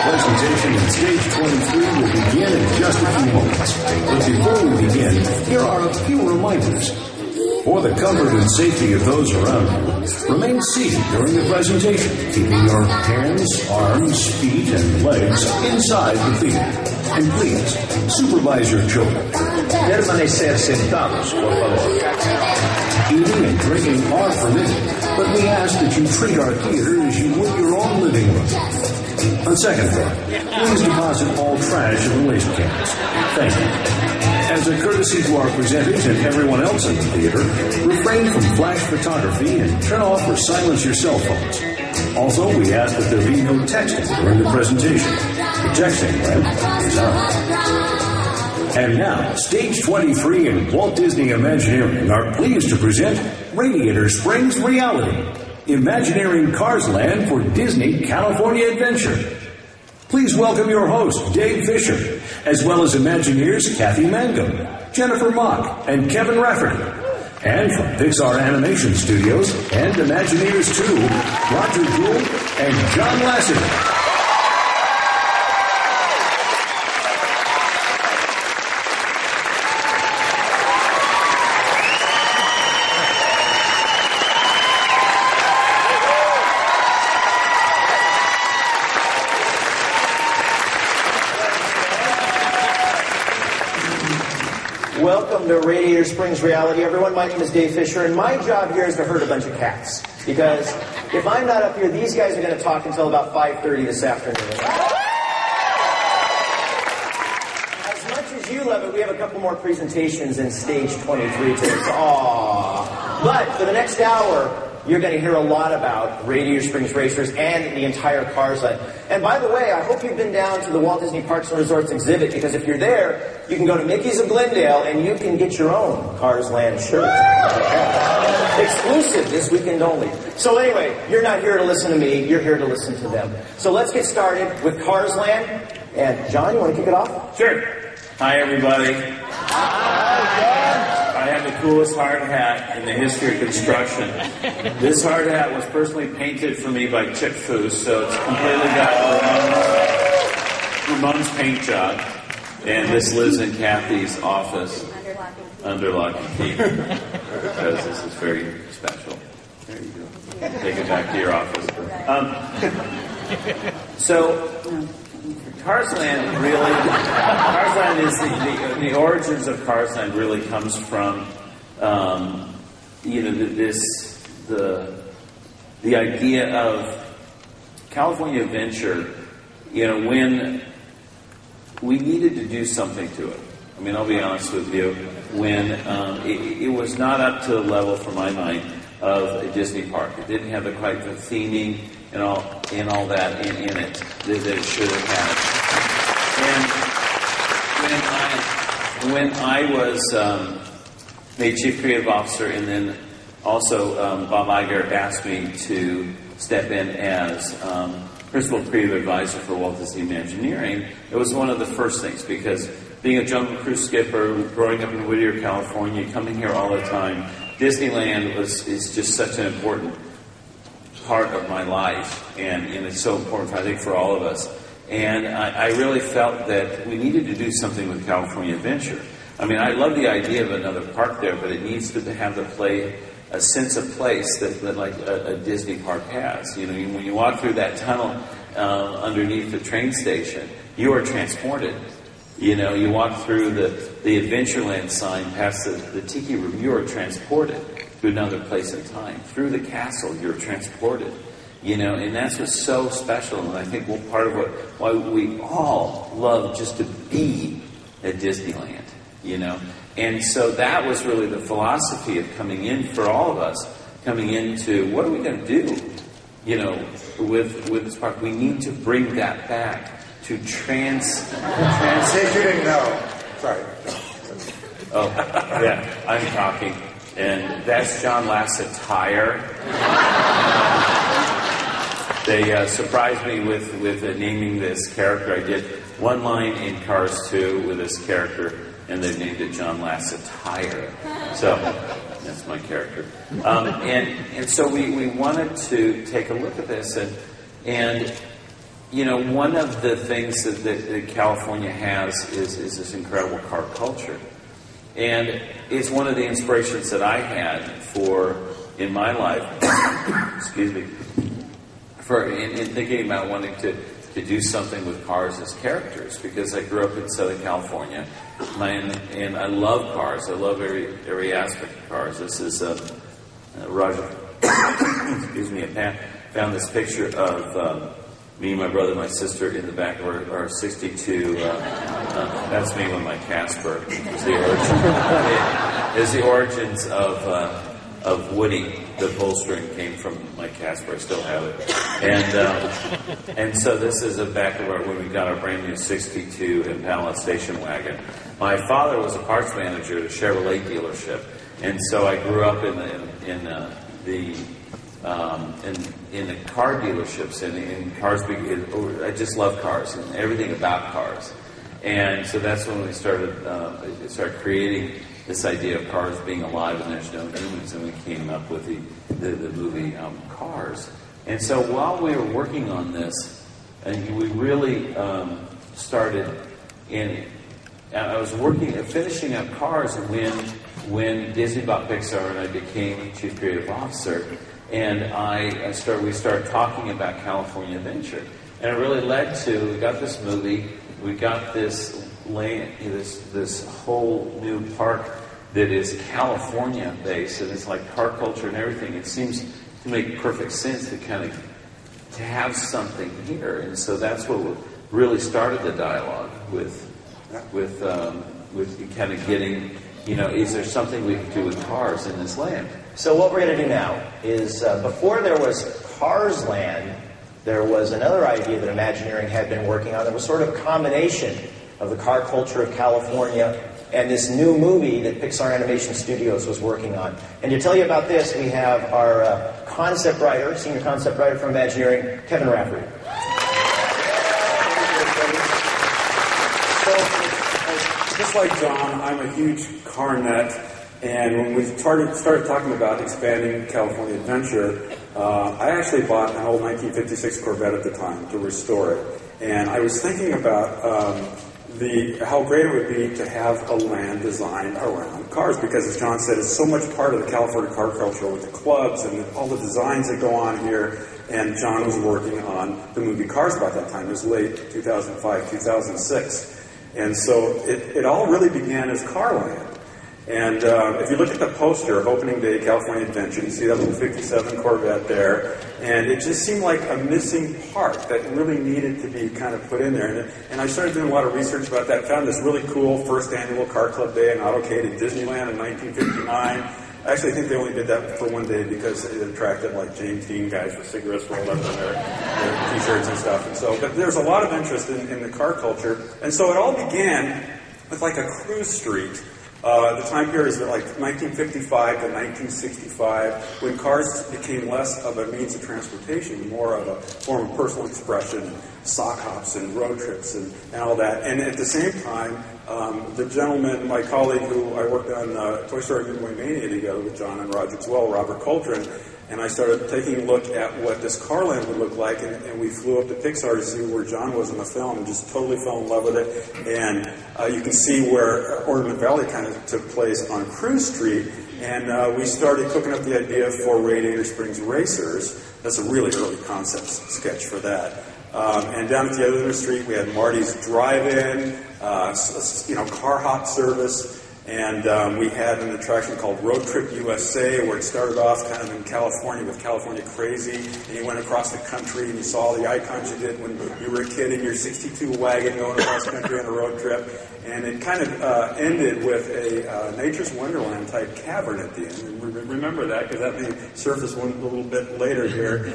presentation in Stage 23 will begin in just a few moments. But before we begin, here are a few reminders. For the comfort and safety of those around you, remain seated during the presentation, keeping your hands, arms, feet, and legs inside the theater. And please, supervise your children. Permanecer sentados, por favor. Eating and drinking are permitted, but we ask that you treat our theater as you would your own living room. On second thought, please deposit all trash in the waste cans. Thank you. As a courtesy to our presenters and everyone else in the theater, refrain from flash photography and turn off or silence your cell phones. Also, we ask that there be no texting during the presentation. The texting lamp is on. And now, Stage 23 and Walt Disney Imagineering are pleased to present Radiator Springs Reality, Imagineering Cars Land for Disney California Adventure. Please welcome your host, Dave Fisher, as well as Imagineers Kathy Mangum, Jennifer Mock, and Kevin Rafferty. And from Pixar Animation Studios and Imagineers 2, Roger Gould and John Lasseter. Welcome to Radiator Springs Reality, everyone. My name is Dave Fisher, and my job here is to herd a bunch of cats. Because if I'm not up here, these guys are going to talk until about 5:30 this afternoon. As much as you love it, we have a couple more presentations in Stage 23 today. Aww. But for the next hour, you're going to hear a lot about Radiator Springs Racers and the entire Cars Land. And by the way, I hope you've been down to the Walt Disney Parks and Resorts exhibit, because if you're there, you can go to Mickey's of Glendale and you can get your own Cars Land shirt. Exclusive this weekend only. So anyway, you're not here to listen to me, you're here to listen to them. So let's get started with Cars Land. And John, you want to kick it off? Sure. Hi, everybody. I have the coolest hard hat in the history of construction. This hard hat was personally painted for me by Chip Foose, so it's completely got Ramon's paint job. And this lives in Kathy's office under lock and key, because this is very special. There you go. Take it back to your office. So, Cars Land is the origins of Cars Land really comes from, the idea of California Adventure, when we needed to do something to it. I mean, I'll be honest with you, when it was not up to the level, for my mind, of a Disney park. It didn't have quite the theming and all that in it that it should have had. And when I was made Chief Creative Officer, and then also Bob Iger asked me to step in as Principal Creative Advisor for Walt Disney Imagineering, it was one of the first things, because being a Jungle Cruise skipper, growing up in Whittier, California, coming here all the time, Disneyland is just such an important part of my life, and it's so important, I think, for all of us. And I really felt that we needed to do something with California Adventure. I mean, I love the idea of another park there, but it needs to have a sense of place that like a Disney park has. When you walk through that tunnel underneath the train station, you are transported. You walk through the Adventureland sign past the Tiki Room, you are transported to another place in time. Through the castle, you're transported. And that's what's so special, and I think part of why we all love just to be at Disneyland, And so that was really the philosophy of coming in for all of us, coming into what are we going to do, with this park. We need to bring that back to trans. You didn't know. Sorry. Oh, yeah, I'm talking, and that's John Lassetire. They surprised me with naming this character. I did one line in Cars 2 with this character, and they named it John Lassetire. So that's my character. And so we wanted to take a look at this, and you know, one of the things that California has is this incredible car culture. And it's one of the inspirations that I had in my life, excuse me, in thinking about wanting to do something with cars as characters, because I grew up in Southern California, and I love cars. I love every aspect of cars. This is Roger, excuse me, I found this picture of me, my brother, my sister in the back of our 62. That's me with my Casper. Is the origins of Woody. The bolstering came from my Casper. I still have it. And so this is the back of when we got our brand new 62 Impala station wagon. My father was a parts manager at a Chevrolet dealership, and so I grew up in the car dealerships and in cars. I just love cars and everything about cars, and so that's when we started creating this idea of cars being alive and there's no humans, and we came up with the movie Cars. And so while we were working on this, and we really started in. I was finishing up Cars when Disney bought Pixar, and I became Chief Creative Officer. And we started talking about California Adventure, and it really led to, we got this movie, we got this land, this whole new park that is California based, and it's like car culture and everything. It seems to make perfect sense to have something here, and so that's what really started the dialogue with kind of getting, you know, is there something we can do with cars in this land? So what we're going to do now is, before there was Cars Land, there was another idea that Imagineering had been working on that was sort of a combination of the car culture of California and this new movie that Pixar Animation Studios was working on. And to tell you about this, we have our concept writer, senior concept writer from Imagineering, Kevin Rafferty. So, just like John, I'm a huge car nut. And when we started talking about expanding California Adventure, I actually bought an old 1956 Corvette at the time to restore it. And I was thinking about how great it would be to have a land designed around cars, because as John said, it's so much part of the California car culture with the clubs and all the designs that go on here. And John was working on the movie Cars about that time. It was late 2005, 2006. And so it all really began as Carland. And if you look at the poster of opening day California Adventure, you see that little 57 Corvette there, and it just seemed like a missing part that really needed to be kind of put in there. And I started doing a lot of research about that, found this really cool first annual Car Club Day in Autocade at Disneyland in 1959. I actually think they only did that for one day because it attracted like James Dean guys with cigarettes rolled up in their t-shirts and stuff. And so, but there's a lot of interest in the car culture. And so it all began with like a cruise street. The time period is like 1955 to 1965, when cars became less of a means of transportation, more of a form of personal expression, sock hops and road trips and all that. And at the same time, the gentleman, my colleague who I worked on Toy Story Midway Mania together with John and Roger as well, Robert Coltrane, and I started taking a look at what this Carland would look like, and we flew up to Pixar to see where John was in the film and just totally fell in love with it. And you can see where Ornament Valley kind of took place on Cruise Street, and we started cooking up the idea for Radiator Springs Racers. That's a really early concept sketch for that. And down at the other end of the street, we had Marty's Drive-In, car hop service. And we had an attraction called Road Trip USA, where it started off kind of in California with California Crazy, and you went across the country and you saw all the icons you did when you were a kid in your 62 wagon going across the country on a road trip. And it kind of ended with a Nature's Wonderland type cavern at the end. And remember that, because that may surface one a little bit later here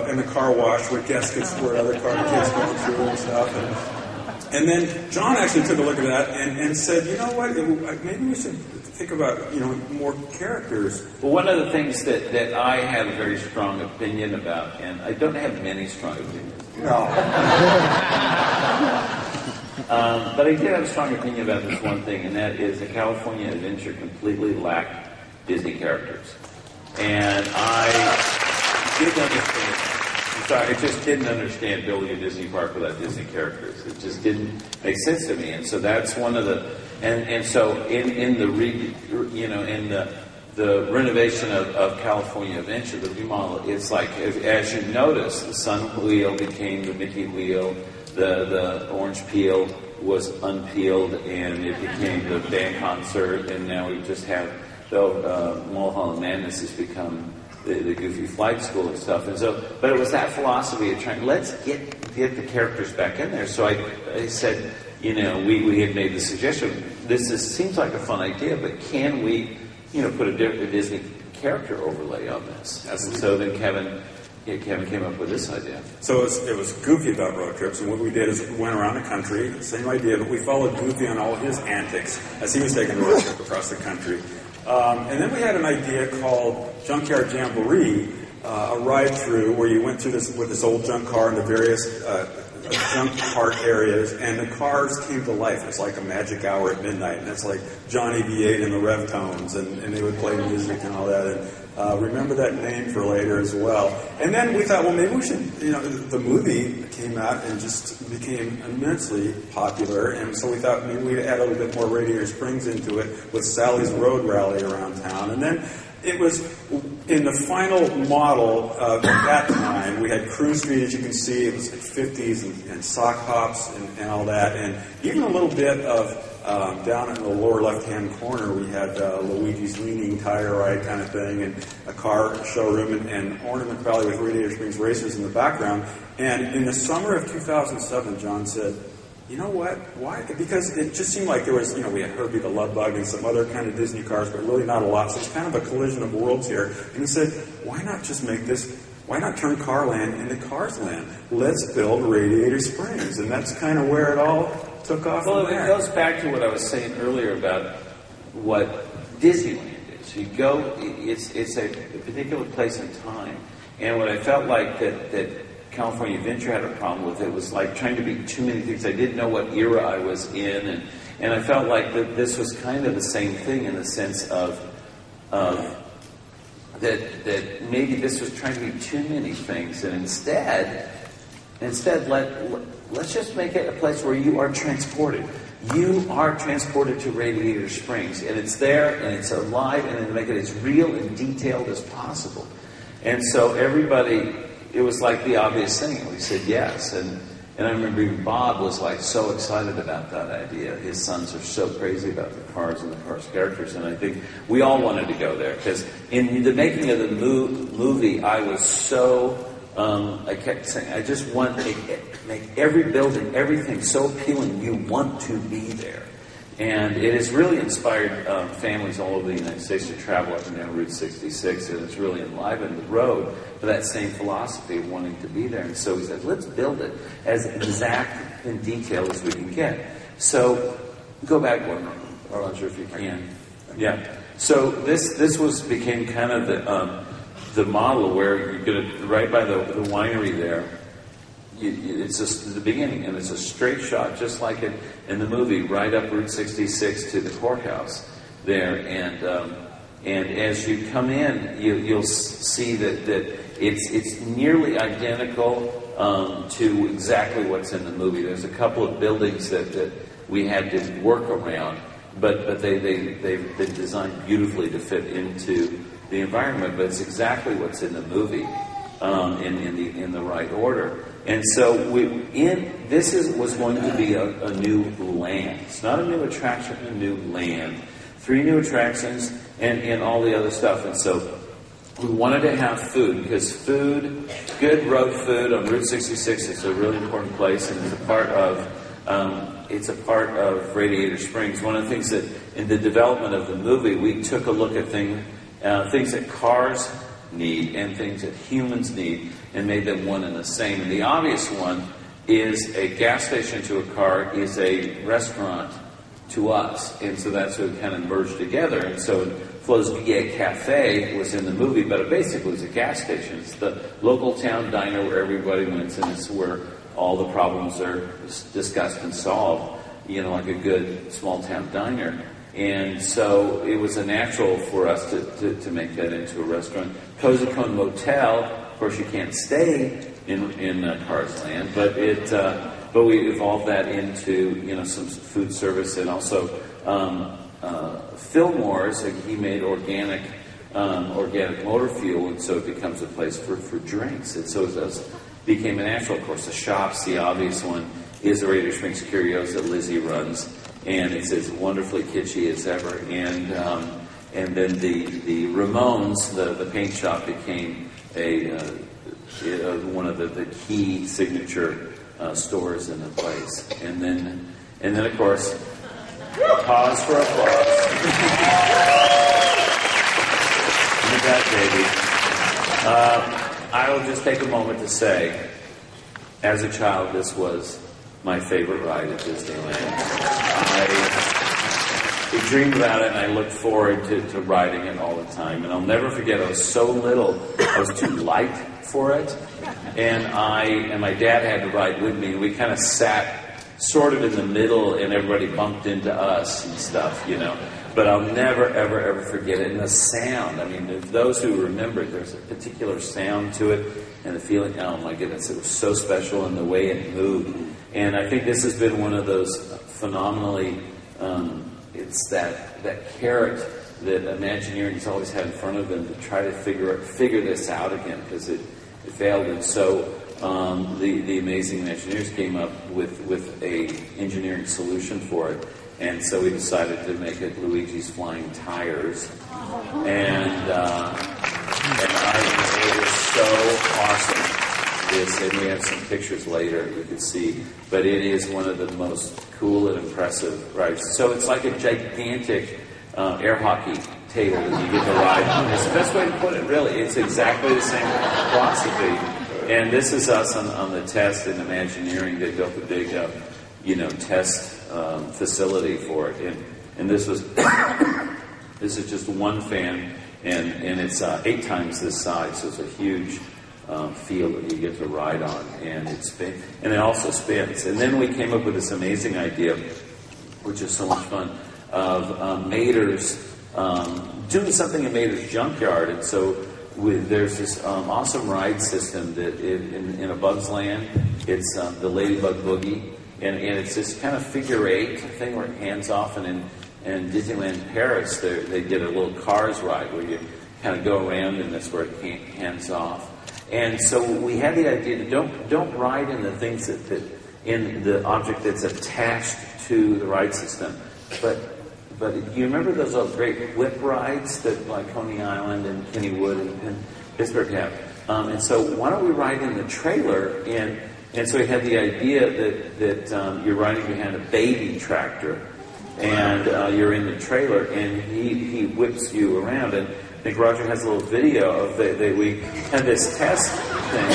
in the car wash where guests could support other car kids going through and stuff. And then John actually took a look at that and said, you know what, maybe we should think about, more characters. Well, one of the things that I have a very strong opinion about, and I don't have many strong opinions. No. But I did have a strong opinion about this one thing, and that is that California Adventure completely lacked Disney characters. And I did understand So I just didn't understand building a Disney park without Disney characters. It just didn't make sense to me. And so that's one of the, and so in the renovation of California Adventure, the remodel, it's like, as you notice, the Sun wheel became the Mickey wheel, the orange peel was unpeeled, and it became the band concert, and now we just have the Mulholland Madness has become the Goofy Flight School and stuff. And so, but it was that philosophy of trying, let's get the characters back in there. So I said, you know, we had made the suggestion, seems like a fun idea, but can we, you know, put a Disney character overlay on this? And so then Kevin came up with this idea. So it was Goofy about road trips, and what we did is we went around the country, same idea, but we followed Goofy on all his antics as he was taking a road trip across the country. And then we had an idea called Junkyard Jamboree, a ride-through where you went through this with this old junk car into various junk park areas, and the cars came to life. It's like a magic hour at midnight, and it's like Johnny V8 and the Revtones, and they would play music and all that. And remember that name for later as well. And then we thought, well, maybe we should, you know, the movie came out and just became immensely popular, and so we thought maybe we'd add a little bit more Radiator Springs into it with Sally's Road Rally around town. And then it was in the final model at that time, we had Cruise Street, as you can see, it was like 50s and sock hops and all that, and even a little bit of down in the lower left-hand corner, we had Luigi's Leaning Tire Ride kind of thing, and a car showroom, and Ornament Valley with Radiator Springs Racers in the background. And in the summer of 2007, John said, you know what, why? Because it just seemed like there was, you know, we had Herbie the Love Bug and some other kind of Disney cars, but really not a lot. So it's kind of a collision of worlds here. And he said, why not just make this, why not turn Carland into Cars Land? Let's build Radiator Springs. And that's kind of where it all took off. Well, it goes back to what I was saying earlier about what Disneyland is. You go, it's a particular place and time. And what I felt like that California Adventure had a problem with, it was like trying to be too many things. I didn't know what era I was in, and I felt like that this was kind of the same thing in the sense of that maybe this was trying to be too many things, and instead let's just make it a place where you are transported. You are transported to Radiator Springs, and it's there, and it's alive, and then make it as real and detailed as possible. And so everybody, it was like the obvious thing, and we said yes. And I remember even Bob was like so excited about that idea. His sons are so crazy about the cars and the cars characters, and I think we all wanted to go there, because in the making of the movie, I was so, I kept saying, I just want to make every building, everything so appealing, you want to be there. And it has really inspired families all over the United States to travel up and down Route 66, and it's really enlivened the road for that same philosophy of wanting to be there. And so we said, let's build it as exact and detailed as we can get. So go back one, I'm not sure if you can. Yeah. So this became kind of the model where you're going to, right by the winery there, it's just the beginning, and it's a straight shot, just like in the movie, right up Route 66 to the courthouse there. And as you come in, you'll see that it's nearly identical to exactly what's in the movie. There's a couple of buildings that we had to work around, but they've been designed beautifully to fit into the environment. But it's exactly what's in the movie in the right order. And so was going to be a new land. It's not a new attraction, a new land. 3 new attractions and all the other stuff. And so we wanted to have food, because food, good road food on Route 66 is a really important place, and it's a part of Radiator Springs. One of the things that in the development of the movie, we took a look at things that cars need and things that humans need, and made them one and the same. And the obvious one is a gas station to a car is a restaurant to us. And so that's what kind of merged together. And so Flo's VA Cafe was in the movie, but it basically was a gas station. It's the local town diner where everybody went, and it's where all the problems are discussed and solved, you know, like a good small town diner. And so it was a natural for us to make that into a restaurant. Cozy Cone Motel, of course you can't stay in Cars Land, but we evolved that into some food service, and also Fillmore's. He made organic motor fuel, and so it becomes a place for drinks, and so it became a natural. Of course, the shops, the obvious one is the Radiator Springs Curios that Lizzie runs, and it's as wonderfully kitschy as ever. And then the Ramones, the paint shop, became one of the key signature stores in the place. And then of course, pause for applause. Look at that, baby. I will just take a moment to say, as a child, this was my favorite ride at Disneyland. I dreamed about it, and I looked forward to riding it all the time. And I'll never forget, I was so little, I was too light for it. And my dad had to ride with me, and we kind of sat sort of in the middle, and everybody bumped into us and stuff, But I'll never, ever, ever forget it. And the sound, those who remember it, there's a particular sound to it, and the feeling, oh my goodness, it was so special, and the way it moved. And I think this has been one of those phenomenally, it's that carrot that Imagineering's always had in front of them to try to figure this out again, because it failed. And so the amazing Imagineers came up with a engineering solution for it. And so we decided to make it Luigi's Flying Tires. And it was so awesome. And we have some pictures later you can see. But it is one of the most cool and impressive rides. So it's like a gigantic air hockey table that you get to ride on. It's the best way to put it, really. It's exactly the same philosophy. And this is us on the test in Imagineering. They built a big, test facility for it. And this is just one fan, and it's 8 times this size, so it's a huge field that you get to ride on, and it also spins. And then we came up with this amazing idea, which is so much fun, of Mater's doing something in Mater's junkyard. And so there's this awesome ride system that in a Bug's Land, it's the Ladybug Boogie, and it's this kind of figure 8 thing where it hands off, and in Disneyland Paris, they did a little Cars ride where you kind of go around, and that's where it hands off. And so we had the idea to don't ride in the things that in the object that's attached to the ride system, but you remember those old great whip rides that like Coney Island and Kennywood and Pittsburgh have? And so why don't we ride in the trailer? And so we had the idea that you're riding behind a baby tractor, and you're in the trailer, and he whips you around. And I think Roger has a little video of that we had this test thing,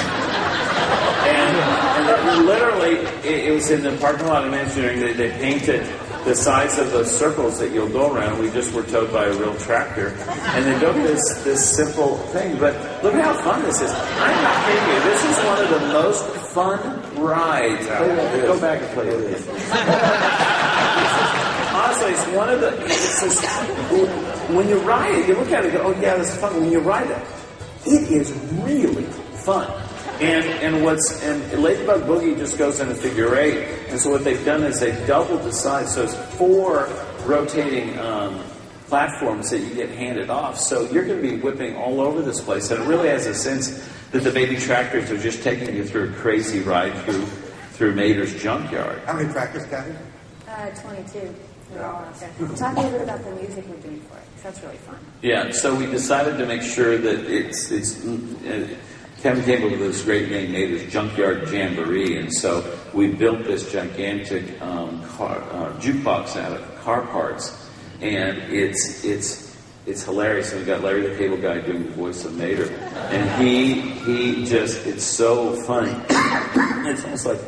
and literally it was in the parking lot of Imagineering. They painted the size of the circles that you'll go around. We just were towed by a real tractor, and they built this simple thing. But look at how fun this is. I'm not kidding you. This is one of the most fun rides. Go back and play with it. Honestly, it's one of the. When you ride it, you look at it and go, "Oh yeah, this is fun." When you ride it, it is really fun. And Ladybug Boogie just goes in a figure 8, and so what they've done is they've doubled the size, so it's 4 rotating platforms that you get handed off. So you're going to be whipping all over this place, and it really has a sense that the baby tractors are just taking you through a crazy ride through Mater's junkyard. How many tractors, Kathy? 22. We're all out there. Talk a little bit about the music we're doing for it, because that's really fun. Yeah, so we decided to make sure that Kevin came up with this great name, Mater's Junkyard Jamboree, and so we built this gigantic jukebox out of car parts, and it's hilarious. And we got Larry the Cable Guy doing the voice of Mater, and he just, it's so funny. It's almost like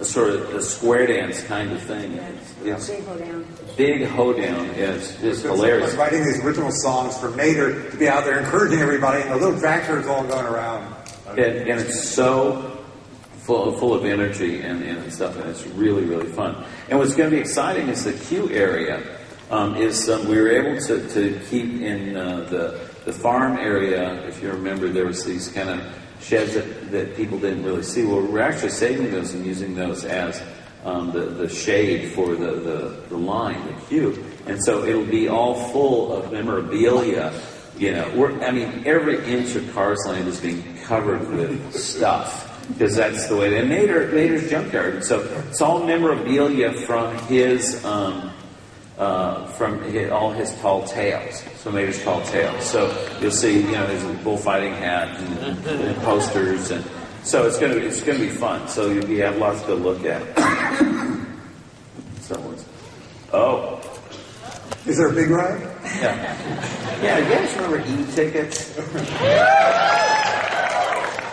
a sort of a square dance kind of thing. It's big hoedown. Big hoedown. It's hilarious. Like writing these original songs for Mater to be out there encouraging everybody, and the little tractors all going around. And it's so full of energy and stuff, and it's really, really fun. And what's going to be exciting is the queue area. We were able to keep in the farm area. If you remember, there was these kind of sheds that people didn't really see. Well, we're actually saving those and using those as the shade for the line, the cube. And so it'll be all full of memorabilia. You know, every inch of Cars Land is being covered with stuff. Because that's the way. And Mater's junkyard. And so it's all memorabilia from his all his tall tales. So Mater's tall tales. So you'll see, you know, there's a bullfighting hat and posters, and so it's gonna be fun. So you have lots to look at. Is there a big ride? Yeah. You guys remember e-tickets?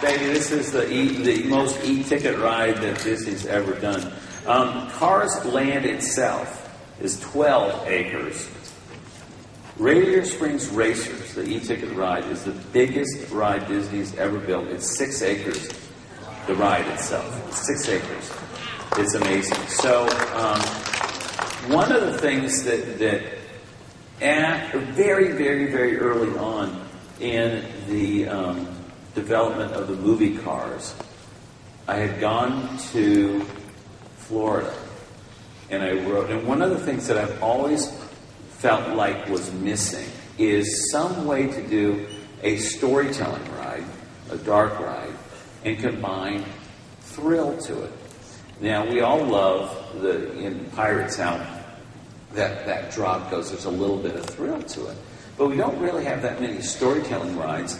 Baby, this is the most e-ticket ride that Disney's ever done. Cars Land itself is 12 acres. Radiator Springs Racers, the e-ticket ride, is the biggest ride Disney's ever built. It's 6 acres, the ride itself. 6 acres. It's amazing. So, one of the things that very, very, very early on in the development of the movie Cars, I had gone to Florida, and I wrote, and one of the things that I've always felt like was missing is some way to do a storytelling ride, a dark ride, and combine thrill to it. Now, we all love in Pirates how that drop goes, there's a little bit of thrill to it. But we don't really have that many storytelling rides,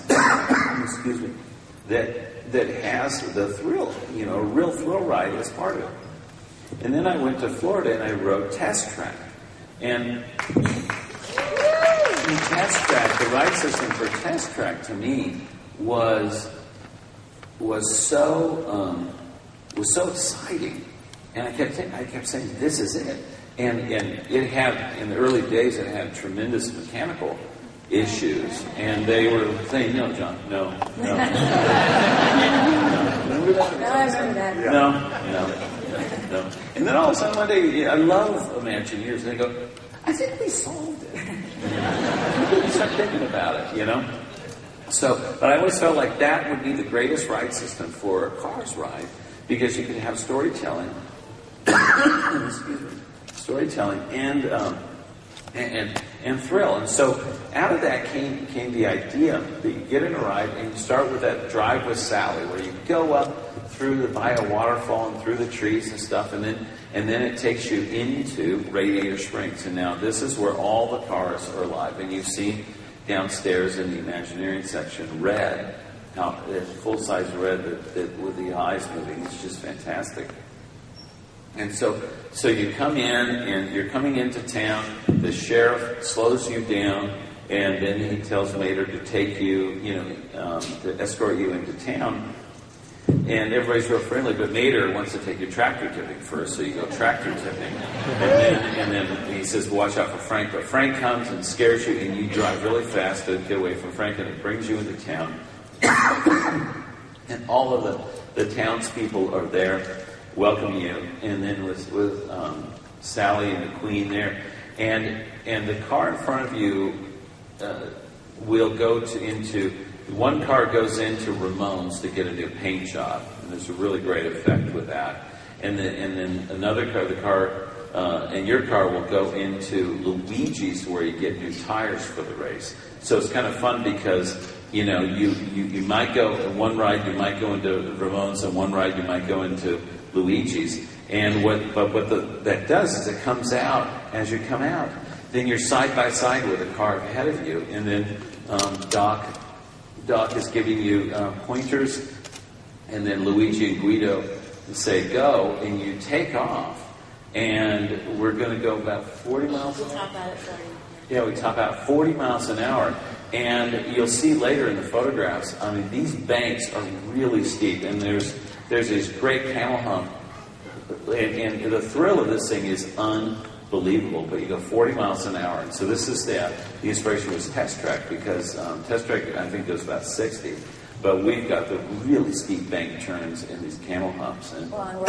excuse me, that has the thrill, you know, a real thrill ride as part of it. And then I went to Florida and I wrote Test Track. And in Test Track, the ride system for Test Track to me was so exciting. And I kept saying, this is it. And it had, in the early days, it had tremendous mechanical issues. And they were saying, no, John, no. No. Remember that? No, I remember that. No. And then all of a sudden one day, I love Imagineers, and they go, I think we solved it. You start thinking about it, you know? So, but I always felt like that would be the greatest ride system for a Cars ride, because you could have storytelling. Excuse me. Storytelling and thrill. And so out of that came the idea that you get in a ride and you start with that Drive with Sally, where you go up by a waterfall and through the trees and stuff, and then it takes you into Radiator Springs. And now this is where all the cars are alive. And you've seen downstairs in the Imagineering section red, full-size red that with the eyes moving. It's just fantastic. And so you come in, and you're coming into town, the sheriff slows you down, and then he tells Mater to take you, to escort you into town. And everybody's real friendly, but Mater wants to take you tractor tipping first, so you go tractor tipping. And then he says, watch out for Frank. But Frank comes and scares you, and you drive really fast to get away from Frank, and it brings you into town. And all of the townspeople are there, welcome you, and then with Sally and the Queen there, and the car in front of you will go into one car goes into Ramon's to get a new paint job, and there's a really great effect with that, and then another car, and your car will go into Luigi's, where you get new tires for the race. So it's kind of fun because you might go in one ride, you might go into Ramon's, and one ride you might go into Luigi's, and that does is it comes out as you come out. Then you're side by side with a car ahead of you, and then Doc is giving you pointers, and then Luigi and Guido say go, and you take off, and we're going to go about 40 miles an hour. We'll top out at 40. Yeah, we top out 40 miles an hour. And you'll see later in the photographs, I mean, these banks are really steep, and there's this great camel hump, and the thrill of this thing is unbelievable, but you go 40 miles an hour. And so this is the inspiration was Test Track, because Test Track, I think, goes about 60, but we've got the really steep bank turns and these camel humps. And well, and we're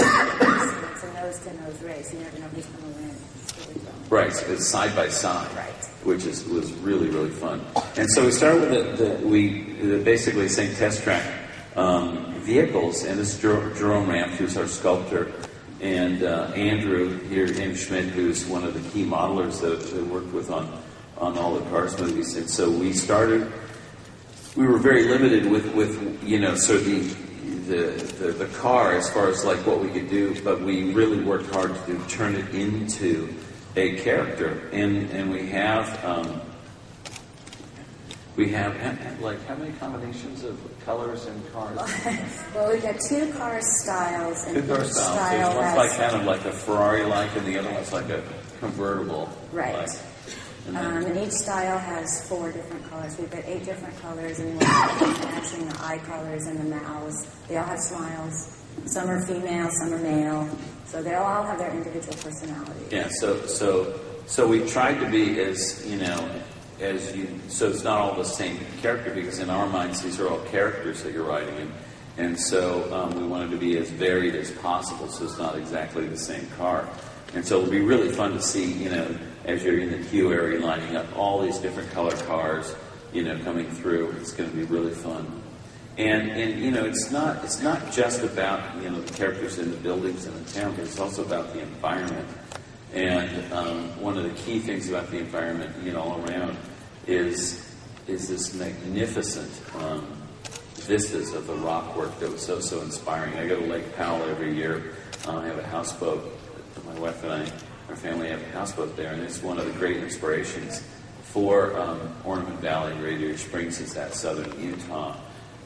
it's a nose-to-nose race. You never know who's going to win. It's really fun. Right, so it's side by side. Right. Which was really, really fun. And so we start with basically saying Test Track. vehicles. And this is Jerome Ramp, who's our sculptor, and Andrew Schmidt, who's one of the key modelers that worked with on all the Cars movies. And so we were very limited with sort of the car as far as like what we could do, but we really worked hard to turn it into a character. And we have like how many combinations of colors in cars? Well, we've got two car styles, and Two car each styles. style One's has like kind of like a Ferrari-like, and the other one's like a convertible. right. And And each style has 4 different colors. We've got 8 different colors, and we're matching the eye colors and the mouths. They all have smiles. Some are female, some are male. So they all have their individual personality. yeah, so we tried to be as so it's not all the same character, because in our minds these are all characters that you're writing in. And so we wanted to be as varied as possible, so it's not exactly the same car. And so it'll be really fun to see, as you're in the queue area lining up, all these different color cars, coming through. It's going to be really fun. And it's not just about, the characters in the buildings in the town, but it's also about the environment. And one of the key things about the environment, all around, is this magnificent vistas of the rock work that was so inspiring. I go to Lake Powell every year. I have a houseboat. My wife and I, our family, have a houseboat there, and it's one of the great inspirations for Ornament Valley. Radiator Springs is that southern Utah.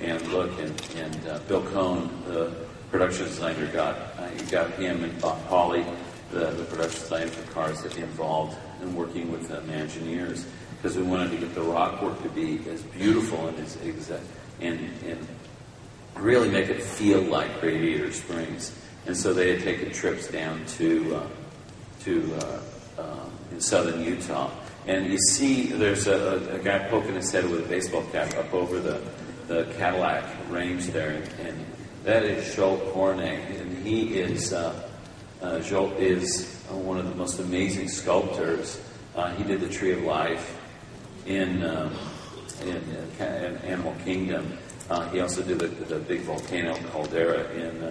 And look, and Bill Cohn, the production designer, got him and Bob Pauley, the production designer for cars, that involved in working with Imagineers, because we wanted to get the rock work to be as beautiful and as exact and really make it feel like Radiator Springs. And so they had taken trips down to in southern Utah, and you see there's a guy poking his head with a baseball cap up over the Cadillac range there, and that is Joel Cornet, and he is Joel is one of the most amazing sculptors. He did the Tree of Life in Animal Kingdom. He also did the big volcano caldera in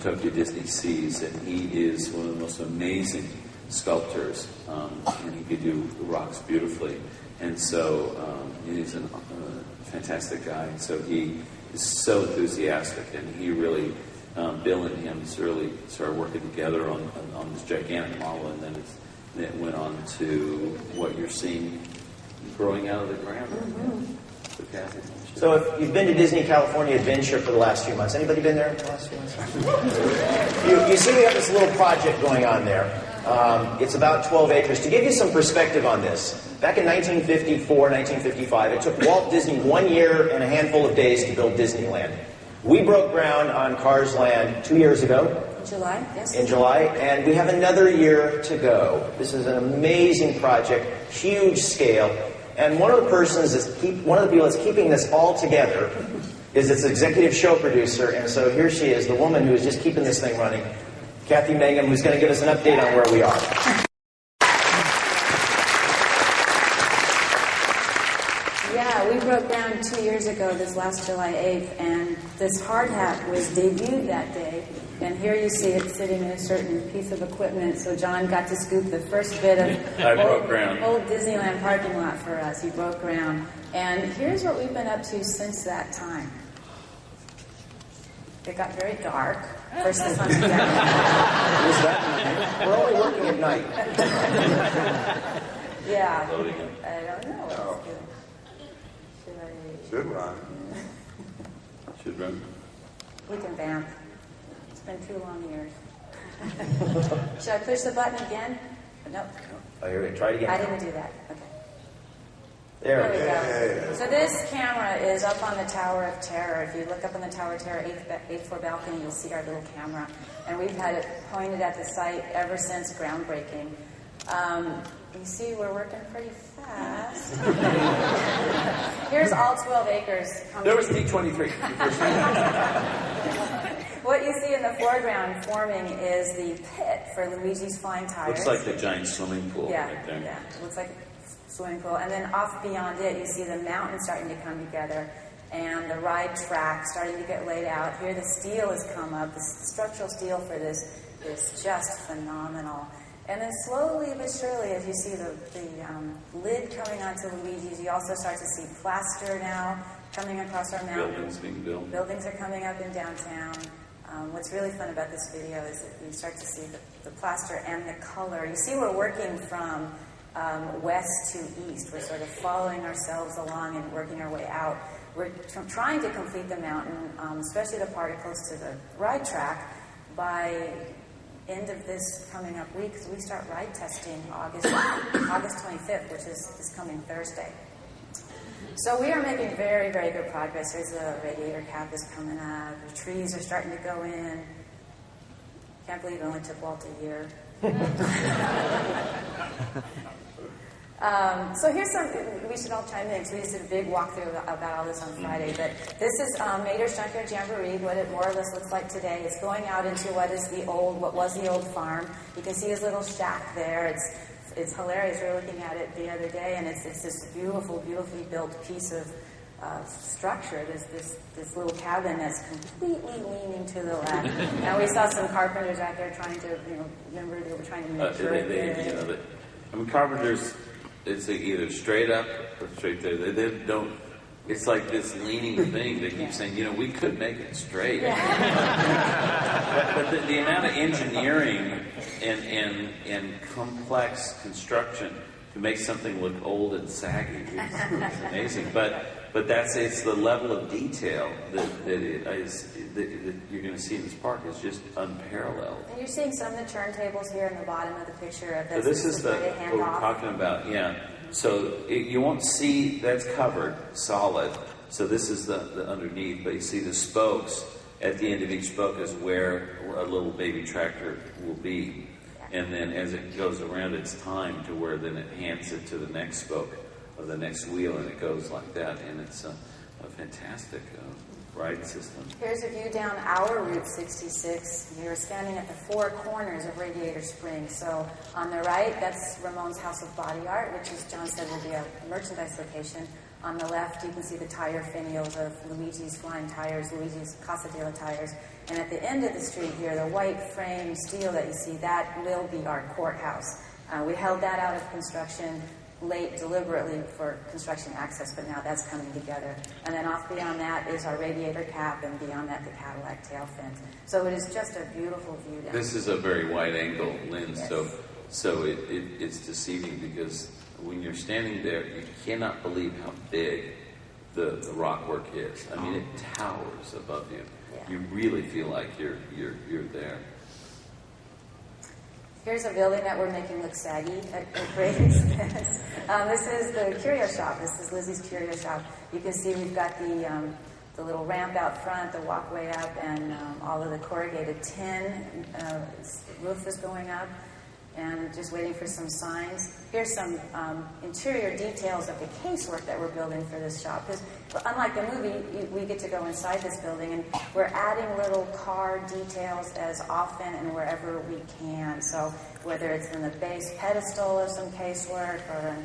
Tokyo Disney Seas, and he is one of the most amazing sculptors, and he could do rocks beautifully. And so he's a fantastic guy. And so he is so enthusiastic, and he really, Bill and him really started working together on this gigantic model, and then it went on to what you're seeing growing out of the ground. Mm-hmm. So if you've been to Disney California Adventure for the last few months, anybody been there the last few months? you see we have this little project going on there. It's about 12 acres. To give you some perspective on this, back in 1954, 1955, it took Walt Disney 1 year and a handful of days to build Disneyland. We broke ground on Cars Land 2 years ago. July, yes. In July, and we have another year to go. This is an amazing project, huge scale. And one of the people that's keeping this all together is its executive show producer. And so here she is, the woman who is just keeping this thing running, Kathy Mangum, who's going to give us an update on where we are. Yeah, we broke ground 2 years ago, this last July 8th, and this hard hat was debuted that day. And here you see it sitting in a certain piece of equipment. So John got to scoop the first bit of old Disneyland parking lot for us. He broke ground. And here's what we've been up to since that time. It got very dark. First the sun was down. We're only working at night. Yeah. I don't know. No. Should run. Should run. We can vamp. It's been 2 long years. Should I push the button again? Nope. Oh, here we go. Try it again. I didn't do that. Okay. There we we go. go. So this camera is up on the Tower of Terror. If you look up on the Tower of Terror, 8th floor balcony, you'll see our little camera. And we've had it pointed at the site ever since groundbreaking. You see, we're working pretty fast. Here's all 12 acres. There was D23. What you see in the foreground forming is the pit for Luigi's flying tires. Looks like the giant swimming pool right there. Yeah, it looks like a swimming pool. And then off beyond it, you see the mountain starting to come together. and the ride track starting to get laid out. Here the steel has come up. The structural steel for this is just phenomenal. And then slowly but surely, as you see the lid coming onto Luigi's, you also start to see plaster now coming across our mountain. Buildings being built. Buildings are coming up in downtown. What's really fun about this video is that you start to see the plaster and the color. You see we're working from west to east. We're sort of following ourselves along and working our way out. We're trying to complete the mountain, especially the part close to the ride track, by end of this coming up week, because we start ride testing August 25th, which is this coming Thursday. So we are making very, very good progress. There's a radiator cap is coming up. The trees are starting to go in. Can't believe it only took Walt a year. So here's something we should all chime in, because we just did a big walkthrough about all this on Friday. But this is Mater's Junkyard Jamboree, what it more or less looks like today. It's going out into what was the old farm. You can see his little shack there. It's hilarious. We were looking at it the other day, and it's this beautifully built piece of structure. This little cabin that's completely leaning to the left. And we saw some carpenters out there trying to, remember they were trying to make sure. Carpenters, it's either straight up or straight there. They don't. It's like this leaning thing. They keep saying, we could make it straight. But the amount of engineering and complex construction to make something look old and saggy is amazing. But it's the level of detail that you're going to see in this park is just unparalleled. And you're seeing some of the turntables here in the bottom of the picture of this. So this is what we're talking about, yeah. So you won't see, that's covered, solid. So this is the underneath, but you see the spokes. At the end of each spoke is where a little baby tractor will be. And then as it goes around, it's timed to where then it hands it to the next spoke of the next wheel, and it goes like that. And it's a fantastic ride system. Here's a view down our Route 66. You're standing at the four corners of Radiator Springs. So on the right, that's Ramon's House of Body Art, which, as John said, will be a merchandise location. On the left, you can see the tire finials of Luigi's Flying Tires, Luigi's Casa de la Tires. And at the end of the street here, the white frame steel that you see, that will be our courthouse. We held that out of construction late deliberately for construction access, but now that's coming together. And then off beyond that is our radiator cap, and beyond that the Cadillac tail fence. So it is just a beautiful view down. This is a very wide angle lens, yes. so it's deceiving, because when you're standing there, you cannot believe how big the rock work is. I mean, it towers above you. Yeah. You really feel like you're there. Here's a building that we're making look saggy at great expense. This is the curio shop. This is Lizzie's curio shop. You can see we've got the little ramp out front, the walkway up, and all of the corrugated tin. Roof is going up, and just waiting for some signs. Here's some interior details of the casework that we're building for this shop. Because unlike the movie, we get to go inside this building, and we're adding little car details as often and wherever we can. So whether it's in the base pedestal of some casework, or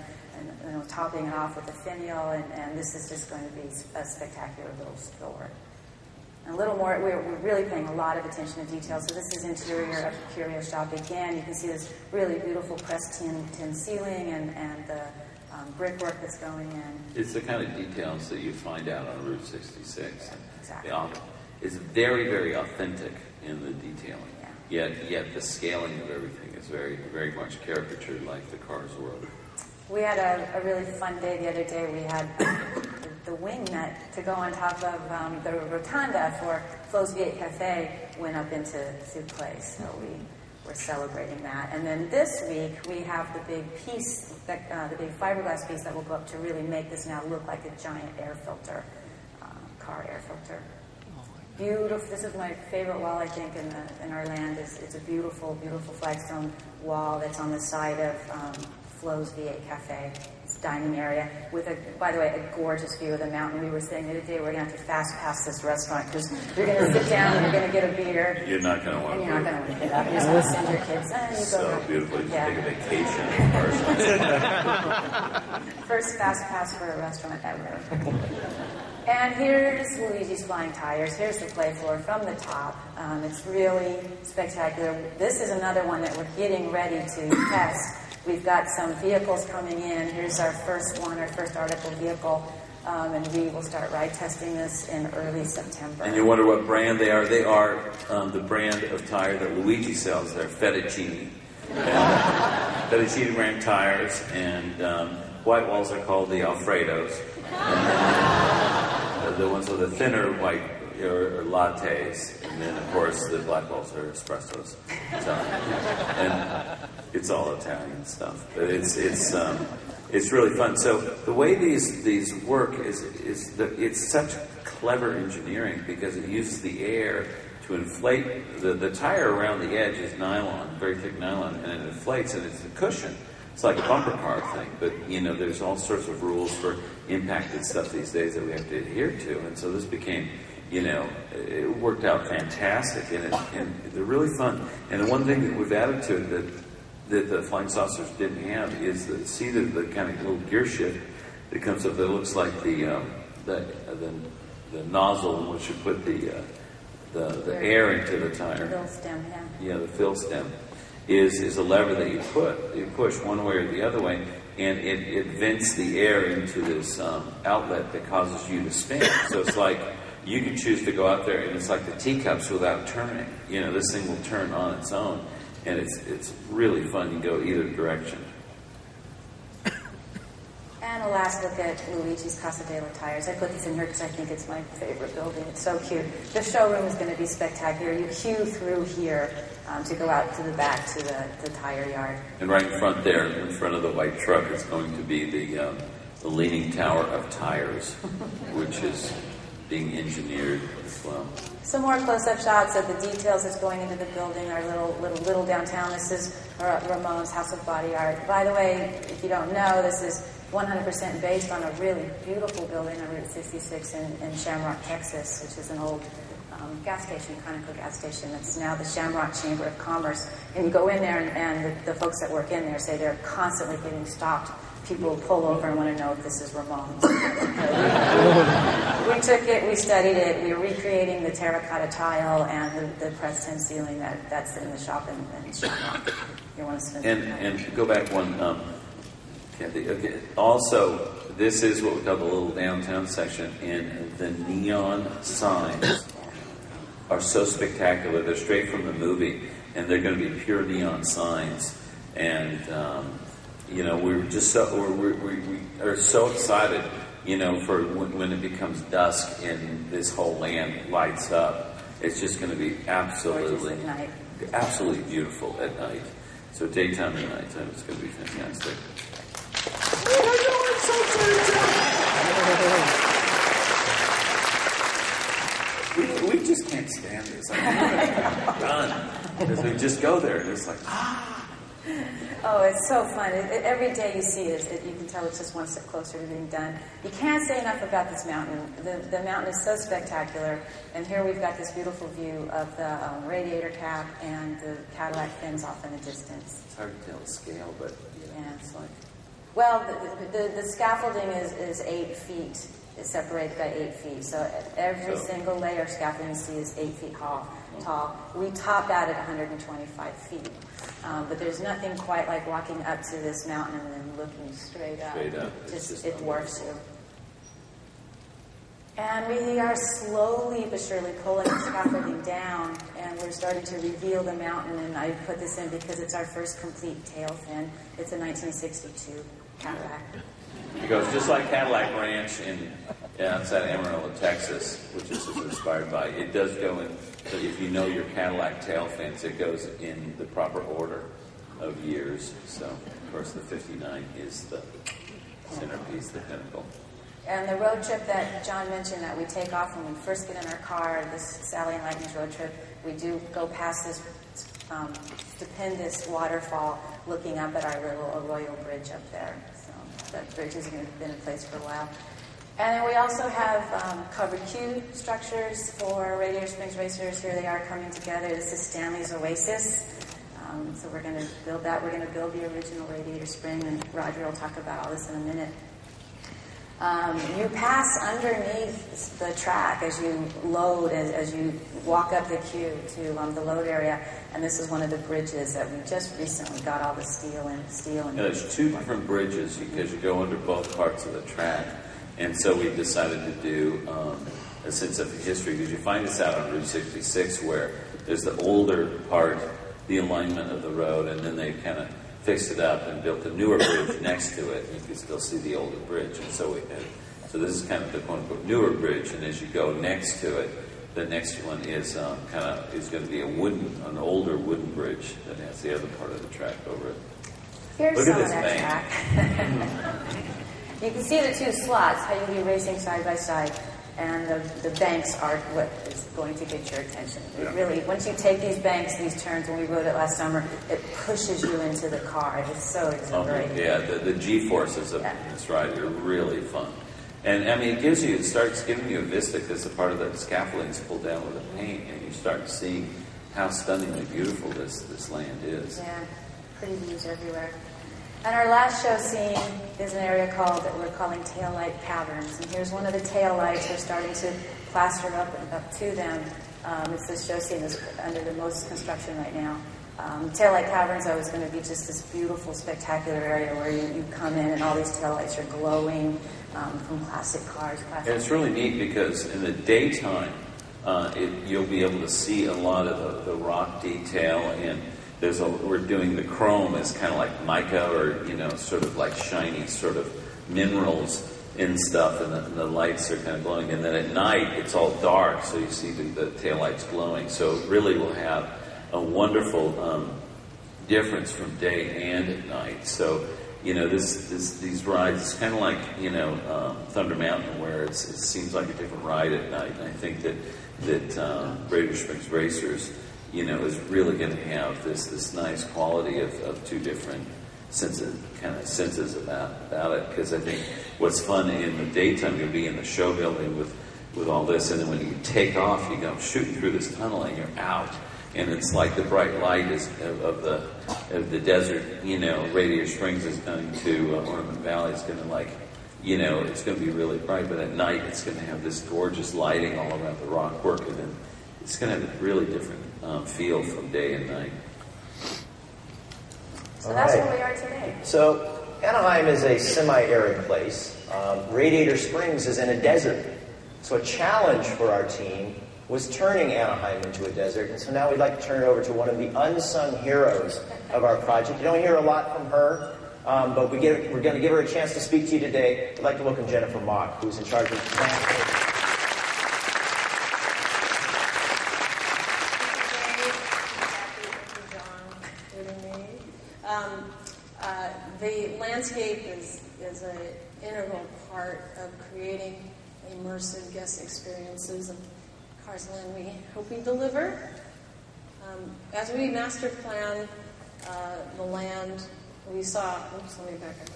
topping it off with a finial, and this is just going to be a spectacular little store. A little more, we're really paying a lot of attention to detail. So this is interior of the curio shop. Again, you can see this really beautiful pressed tin ceiling and the brickwork that's going in. It's the kind of details that you find out on Route 66. Exactly. It's very, very authentic in the detailing. Yeah. Yet the scaling of everything is very, very much caricatured like the Cars world. We had a really fun day the other day. We had the wing net to go on top of the rotunda for Flo's V8 Cafe went up into place. So we were celebrating that. And then this week we have the big piece, the big fiberglass piece that will go up to really make this now look like a giant air filter, car air filter. Beautiful. This is my favorite wall, I think, in our land. It's a beautiful, beautiful flagstone wall that's on the side of Flo's V8 Cafe. It's a dining area with, by the way, a gorgeous view of the mountain. We were saying the other day we're going to have to fast pass this restaurant, because you're going to sit down and you're going to get a beer. You're not going to want to. And you're not going to get up. You're just going to send your kids. So beautiful. You take a vacation. First fast pass for a restaurant ever. And here's Luigi's Flying Tires. Here's the play floor from the top. It's really spectacular. This is another one that we're getting ready to test. We've got some vehicles coming in. Here's our first one, our first article vehicle. And we will start ride testing this in early September. And you wonder what brand they are. They are the brand of tire that Luigi sells. They're Fettuccine. Fettuccine brand tires. And white walls are called the Alfredos. And the ones with the thinner white are lattes. And then, of course, the black walls are espressos. So, and it's all Italian stuff. But it's really fun. So the way these work is that it's such clever engineering because it uses the air to inflate. The tire around the edge is nylon, very thick nylon, and it inflates, and it's a cushion. It's like a bumper car thing, but there's all sorts of rules for impacted stuff these days that we have to adhere to, and so this became, it worked out fantastic, and they're really fun. And the one thing that we've added to it that the flying saucers didn't have is the kind of little gear shift that comes up that looks like the nozzle in which you put the air into the tire. The fill stem, yeah. Yeah, the fill stem is a lever that you push one way or the other way, and it vents the air into this outlet that causes you to spin. So it's like you can choose to go out there, and it's like the teacups without turning. This thing will turn on its own. And it's really fun. You go either direction. And a last look at Luigi's Casa della Tires. I put this in here because I think it's my favorite building. It's so cute. The showroom is going to be spectacular. You queue through here to go out to the back to the tire yard. And right in front there, in front of the white truck, is going to be the Leaning Tower of Tires, which is being engineered as well. Some more close-up shots of the details that's going into the building, our little downtown. This is Ramon's House of Body Art. By the way, if you don't know, this is 100% based on a really beautiful building on Route 66 in Shamrock, Texas, which is an old gas station, Conoco gas station. It's now the Shamrock Chamber of Commerce. And you go in there, and the folks that work in there say they're constantly getting stopped. People pull over and want to know if this is Ramon's. We took it, we studied it, we were recreating the terracotta tile and the pressed tin ceiling that's in the shop in Shamrock. You want to spend and go back one, Kathy. Okay. Also, this is what we call the little downtown section, and the neon signs are so spectacular. They're straight from the movie, and they're going to be pure neon signs. And we're just we are so excited, for when it becomes dusk and this whole land lights up. It's just going to be absolutely beautiful at night. So daytime and nighttime, it's going to be fantastic. We just can't stand this. We're done. Because we just go there and it's like, Oh, it's so fun. Every day you see it, you can tell it's just one step closer to being done. You can't say enough about this mountain. The mountain is so spectacular. And here we've got this beautiful view of the radiator cap and the Cadillac fins off in the distance. It's hard to tell the scale, but it's like... Well, the scaffolding is 8 feet. It's separated by 8 feet. So every single layer of scaffolding you see is 8 feet tall. We top out at 125 feet. But there's nothing quite like walking up to this mountain and then looking straight up. It dwarfs you. And we are slowly but surely pulling the scaffolding down, and we're starting to reveal the mountain. And I put this in because it's our first complete tail fin. It's a 1962 Cadillac. It goes just like Cadillac Ranch outside Amarillo, Texas, which is inspired by. It does go in, if you know your Cadillac tail fins, it goes in the proper order of years. So, of course, the 59 is the centerpiece, the pinnacle. And the road trip that John mentioned that we take off when we first get in our car, this Sally and Lightning's road trip, we do go past this stupendous waterfall looking up at our little Arroyo Bridge up there. So that bridge has been in place for a while. And then we also have covered queue structures for Radiator Springs racers. Here they are coming together. This is Stanley's Oasis. So we're going to build that. We're going to build the original Radiator Spring, and Roger will talk about all this in a minute. You pass underneath the track as you load, as you walk up the queue to the load area, and this is one of the bridges that we just recently got all the steel in. Yeah, there's two different bridges because you go under both parts of the track, and so we decided to do a sense of history, because you find this out on Route 66 where there's the older part, the alignment of the road, and then they kind of fixed it up and built a newer bridge next to it. You can still see the older bridge, and so so this is kind of the quote-unquote newer bridge. And as you go next to it, the next one is going to be an older wooden bridge that has the other part of the track over it. Here's Look some at of this that bank. track. You can see the two slots, how you'll be racing side by side, and the banks are what is going to get your attention. It really, once you take these banks, these turns, when we rode it last summer, it pushes you into the car. It's so exhilarating. Yeah, the G-forces of this ride are really fun. And I mean, it starts giving you a vista because the part of the scaffolding is pulled down with a paint, and you start seeing how stunningly beautiful this land is. Yeah, pretty views everywhere. And our last show scene is an area that we're calling taillight caverns. And here's one of the taillights. We're starting to plaster up to them. It's this show scene is under the most construction right now. Taillight caverns are always going to be just this beautiful, spectacular area where you come in and all these taillights are glowing from classic cars. And it's really neat because in the daytime, you'll be able to see a lot of the rock detail, and we're doing the chrome as kind of like mica or, sort of like shiny sort of minerals in stuff, and the lights are kind of glowing. And then at night, it's all dark, so you see the taillights glowing. So it really will have a wonderful difference from day and at night. So, these rides, it's kind of like, Thunder Mountain, where it seems like a different ride at night. And I think that Radiator Springs Racers, is really going to have this nice quality of two different senses about it. Because I think what's fun in the daytime, you'll be in the show building with all this, and then when you take off, you go shooting through this tunnel and you're out. And it's like the bright light of the desert, Radiator Springs is going to, Ornament Valley is going to it's going to be really bright, but at night it's going to have this gorgeous lighting all around the rock work, and then it's going to have a really different feel from day and night. So that's where we are today. So Anaheim is a semi-arid place. Radiator Springs is in a desert. So a challenge for our team was turning Anaheim into a desert. And so now we'd like to turn it over to one of the unsung heroes of our project. You don't hear a lot from her, but we're going to give her a chance to speak to you today. I'd like to welcome Jennifer Mock, who's in charge of transportation. The landscape is an integral part of creating immersive guest experiences of Cars Land we hope we deliver. As we master plan the land, we saw, let me back up.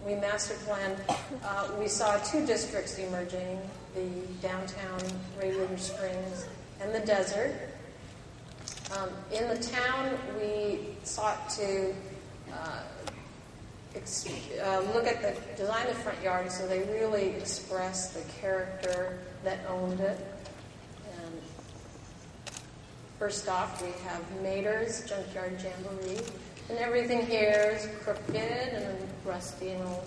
We master planned, we saw two districts emerging, the downtown Radiator Springs and the desert. In the town, we sought to look at design the front yard so they really express the character that owned it. And first off, we have Mater's Junkyard Jamboree, and everything here is crooked and rusty and old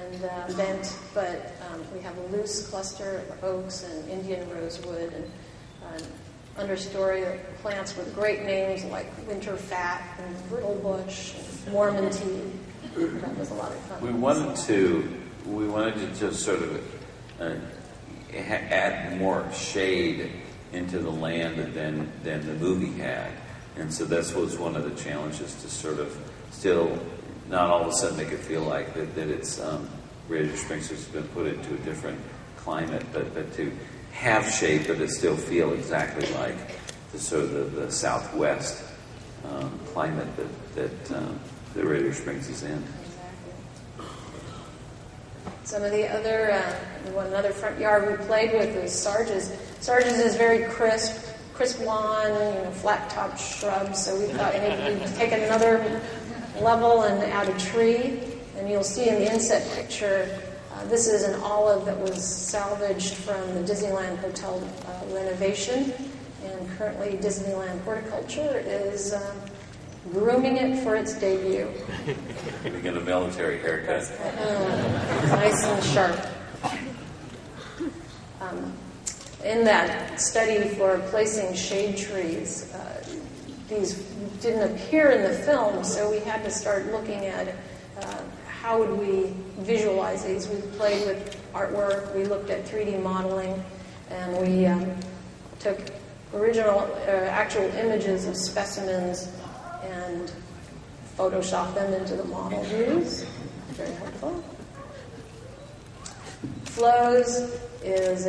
and bent, but we have a loose cluster of oaks and Indian rosewood and understory plants with great names like Winter Fat and Brittle Bush and Mormon Tea. That was a lot of fun. We wanted to just sort of add more shade into the land than the movie had, and so that was one of the challenges, to sort of still not all of a sudden make it feel like that it's Radiator Springs has been put into a different climate, but to have shade, but it still feel exactly like the sort of the Southwest climate that Radiator Springs is in. Exactly. Some of the other, another front yard we played with was Sarge's. Sarge's is very crisp, crisp lawn, flat-topped shrubs. So we thought maybe we'd take another level and add a tree. And you'll see in the inset picture, this is an olive that was salvaged from the Disneyland Hotel renovation. And currently Disneyland Horticulture is grooming it for its debut. You get a military haircut. Nice and sharp. In that study for placing shade trees, these didn't appear in the film, so we had to start looking at how would we visualize these. We played with artwork, we looked at 3D modeling, and we took actual images of specimens and photoshopped them into the model views. Very helpful. Flows is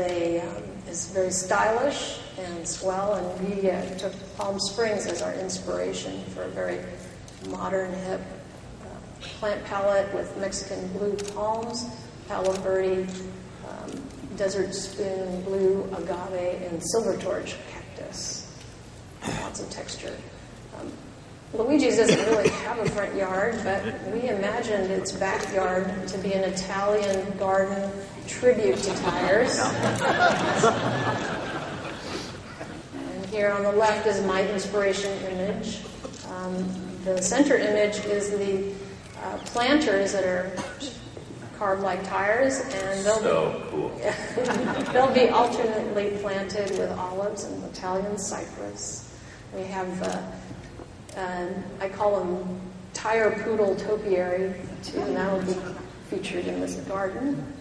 very stylish and swell, and we took Palm Springs as our inspiration for a very modern, hip plant palette with Mexican blue palms, Palo Verde, desert spoon, blue agave, and silver torch cactus. Lots of texture. Luigi's doesn't really have a front yard, but we imagined its backyard to be an Italian garden tribute to tires. And here on the left is my inspiration image. The center image is the planters that are carved like tires, and they'll be alternately planted with olives and Italian cypress. We have I call them tire poodle topiary too, and that will be featured in this garden.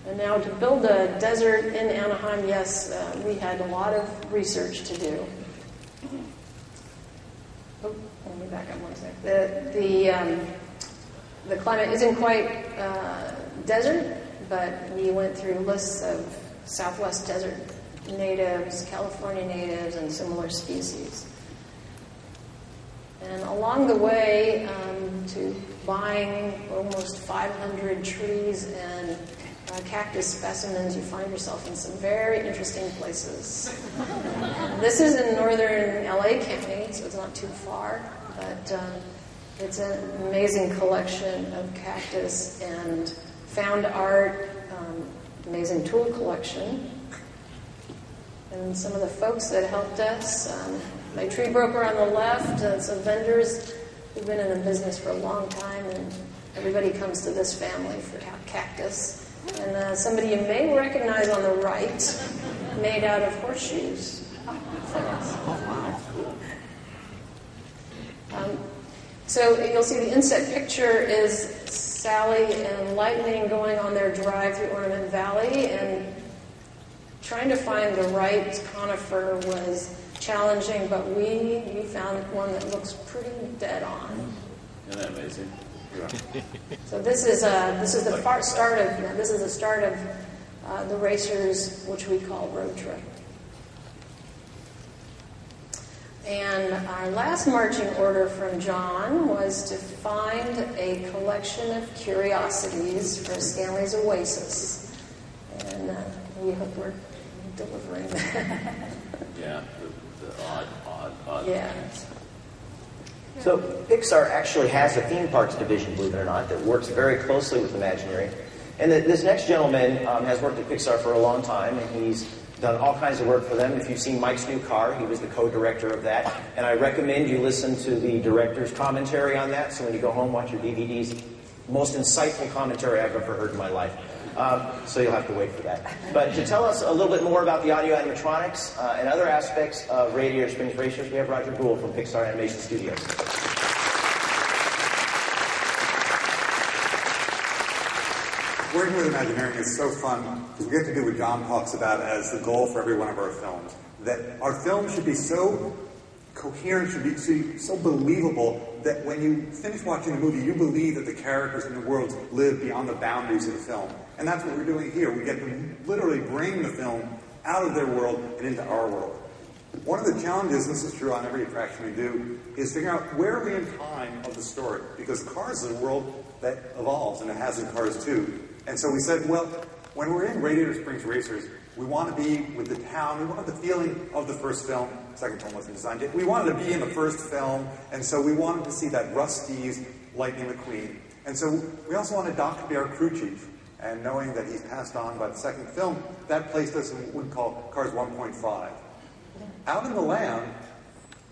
And now to build a desert in Anaheim, yes, we had a lot of research to do. Oh, let me back up one sec. The climate isn't quite desert, but we went through lists of Southwest desert natives, California natives, and similar species. And along the way to buying almost 500 trees and cactus specimens, you find yourself in some very interesting places. This is in northern LA County, so it's not too far, but it's an amazing collection of cactus and found art, amazing tool collection. And some of the folks that helped us, my tree broker on the left, some vendors who've been in the business for a long time, and everybody comes to this family for cactus. And somebody you may recognize on the right, made out of horseshoes. So you'll see the inset picture is Sally and Lightning going on their drive through Ornament Valley, and trying to find the right conifer was challenging, but we found one that looks pretty dead on. Isn't that amazing? So this is the start of the racers, which we call road trip. And our last marching order from John was to find a collection of curiosities for Stanley's Oasis, and we hope we're delivering that. Yeah, the odd. Yeah. So Pixar actually has a theme parks division, believe it or not, that works very closely with Imagineering. And this next gentleman has worked at Pixar for a long time, and he's done all kinds of work for them. If you've seen Mike's New Car, he was the co-director of that. And I recommend you listen to the director's commentary on that. So when you go home, watch your DVDs. Most insightful commentary I've ever heard in my life. So you'll have to wait for that. But to tell us a little bit more about the audio animatronics and other aspects of Radiator Springs Racers, we have Roger Gould from Pixar Animation Studios. Working with Imagineering is so fun because we get to do what John talks about as the goal for every one of our films. That our film should be so coherent, should be so believable that when you finish watching the movie, you believe that the characters and the worlds live beyond the boundaries of the film. And that's what we're doing here. We get to literally bring the film out of their world and into our world. One of the challenges, this is true on every attraction we do, is figuring out where are we in time of the story. Because Cars is a world that evolves, and it has in Cars too. And so we said, well, when we're in Radiator Springs Racers, We want to be with the town. We want the feeling of the first film. The second film wasn't designed yet. We wanted to be in the first film, and so we wanted to see that Rusty's Lightning McQueen. And so we also wanted Doc to be our crew chief. And knowing that he's passed on by the second film, that placed us in what we call Cars 1.5. Out in the land,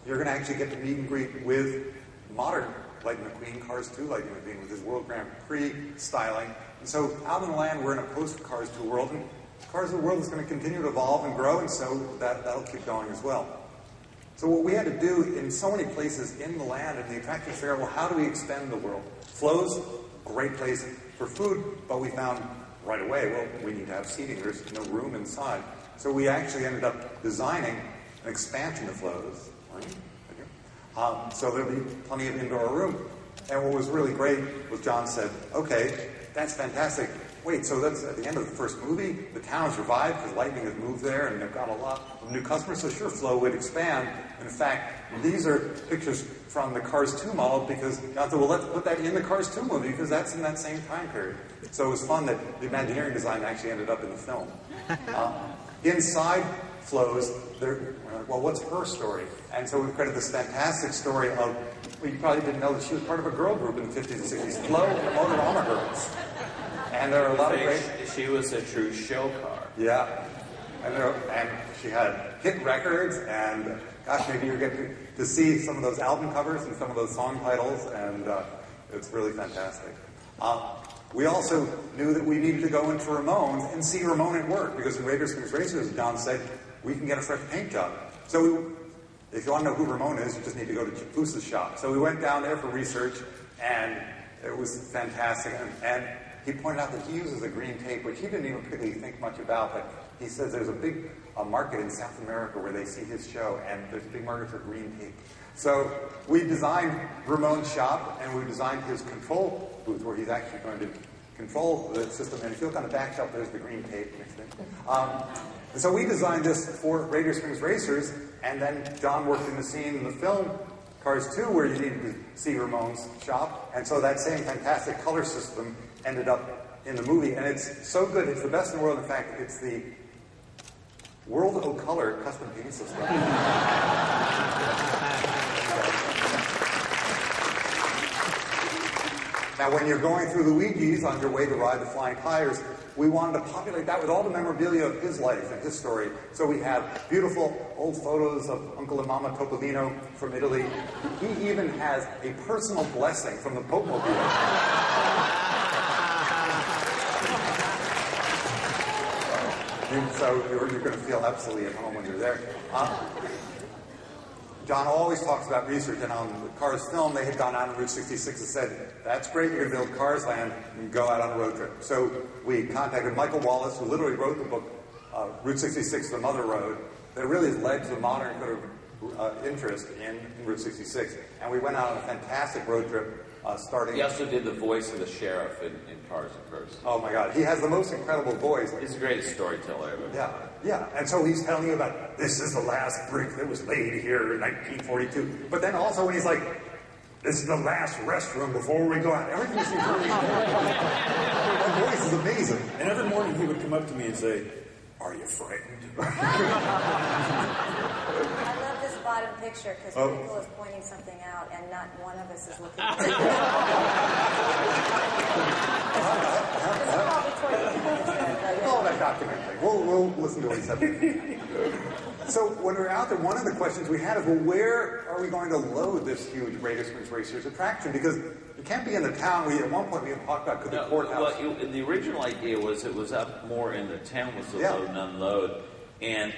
you're going to actually get to meet and greet with modern Lightning McQueen, Cars 2 Lightning McQueen, with his World Grand Prix styling. And so out in the land, we're in a post-Cars 2 world, and Cars 2 world is going to continue to evolve and grow, and so that'll keep going as well. So what we had to do in so many places in the land and the attractions, figure out, well, how do we expand the world? Flo's great place for food, but we found right away, well, we need to have seating. There's no room inside. So we actually ended up designing an expansion of Flo's. So there'll be plenty of indoor room. And what was really great was John said, okay, that's fantastic. Wait, so that's at the end of the first movie, the town has revived because Lightning has moved there and they've got a lot of new customers, so sure, Flo would expand. In fact, these are pictures from the Cars 2 model because John said, well, let's put that in the Cars 2 movie because that's in that same time period. So it was fun that the Imagineering design actually ended up in the film. Inside Flo's, well, what's her story? And so we've created this fantastic story of, well, you probably didn't know that she was part of a girl group in the 50s and 60s, Flo and the Motorama Girls. And there are a lot of great... She was a true show car. Yeah. And she had hit records, and gosh, maybe you're getting to see some of those album covers and some of those song titles, and it's really fantastic. We also knew that we needed to go into Ramone's and see Ramone at work, because in Radiator Springs Racers, John said, we can get a fresh paint job. So if you want to know who Ramone is, you just need to go to Chifusa's shop. So we went down there for research, and it was fantastic. And he pointed out that he uses a green tape, which he didn't even particularly think much about, but he says there's a big market in South America where they see his show, and there's a big market for green tape. So we designed Ramone's shop, and we designed his control booth where he's actually going to control the system. And if you look on the back shelf, there's the green tape mixed in. And so we designed this for Radiator Springs Racers, and then John worked in the scene in the film Cars 2 where you needed to see Ramone's shop, and so that same fantastic color system ended up in the movie, and it's so good. It's the best in the world. In fact, it's the World of Color custom paint system. Now, when you're going through Luigi's on your way to ride the flying tires, we wanted to populate that with all the memorabilia of his life and his story. So we have beautiful old photos of Uncle and Mama Topolino from Italy. He even has a personal blessing from the Pope Mobile. So you're going to feel absolutely at home when you're there. John always talks about research, and on the Cars film, they had gone out on Route 66 and said, that's great, you're going to build Cars Land, and go out on a road trip. So we contacted Michael Wallace, who literally wrote the book, Route 66, The Mother Road, that really has led to the modern interest in Route 66. And we went out on a fantastic road trip, starting... He also did the voice of the sheriff in Cars and Cars. Oh my God, he has the most incredible voice. He's the greatest storyteller ever. Yeah, and so he's telling you about, this is the last brick that was laid here in 1942. But then also when he's like, this is the last restroom before we go out. Everything seems really That voice is amazing. And every morning he would come up to me and say, are you frightened? I love this bottom picture because Michael is pointing something out and not one of us is looking at it. All that documenting. We'll listen to what he said. So when we were out there, one of the questions we had is, well, where are we going to load this huge Radiator Springs Racers attraction? Because it can't be in the town. At one point we had talked about the courthouse. Well, the original idea was it was up more in the town was to load and unload. And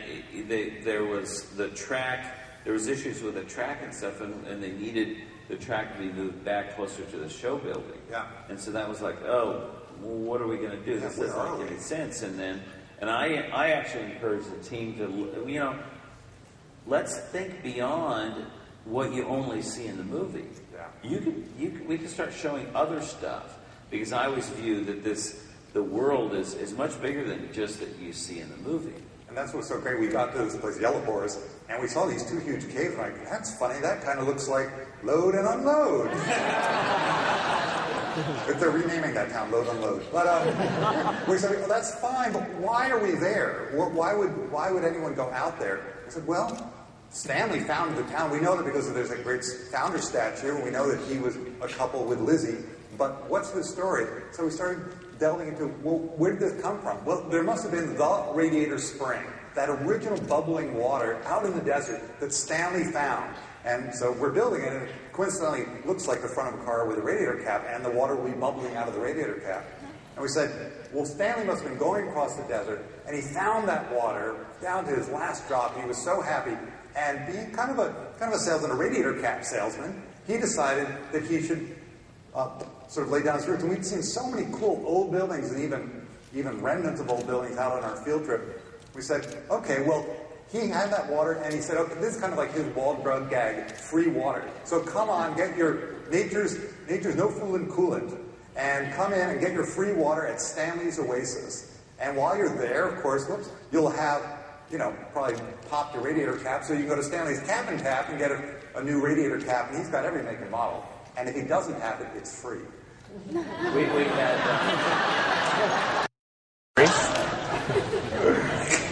there was the track, there was issues with the track and stuff, and they needed the track to be moved back closer to the show building. Yeah. And so that was like, well, what are we going to do? This doesn't make any sense. And I actually encouraged the team to, let's think beyond what you only see in the movie. Yeah. We can start showing other stuff, because I always view that the world is much bigger than just that you see in the movie. And that's what's so great. We got to this place, Yellow Boars, and we saw these two huge caves. And that's funny. That kind of looks like load and unload. If they're renaming that town, Load Unload. But we said, well, that's fine, but why are we there? Why would anyone go out there? I said, well, Stanley founded the town. We know that because there's a great founder statue, and we know that he was a couple with Lizzie. But what's the story? So we started delving into, well, where did this come from? Well, there must have been the Radiator Spring, that original bubbling water out in the desert that Stanley found. And so we're building it, and it coincidentally looks like the front of a car with a radiator cap, and the water will be bubbling out of the radiator cap. And we said, well, Stanley must have been going across the desert, and he found that water down to his last drop. He was so happy. And being kind of a salesman, a radiator cap salesman, he decided that he should sort of lay down his roots. And we'd seen so many cool old buildings and even remnants of old buildings out on our field trip. We said, okay, well, he had that water, and he said, okay, this is kind of like his wall drug gag, free water. So come on, get your nature's no foolin' coolant, and come in and get your free water at Stanley's Oasis. And while you're there, of course, you'll have, probably popped your radiator cap, so you can go to Stanley's Cap and Tap and get a new radiator cap, and he's got every make and model. And if he doesn't have it, it's free. We had...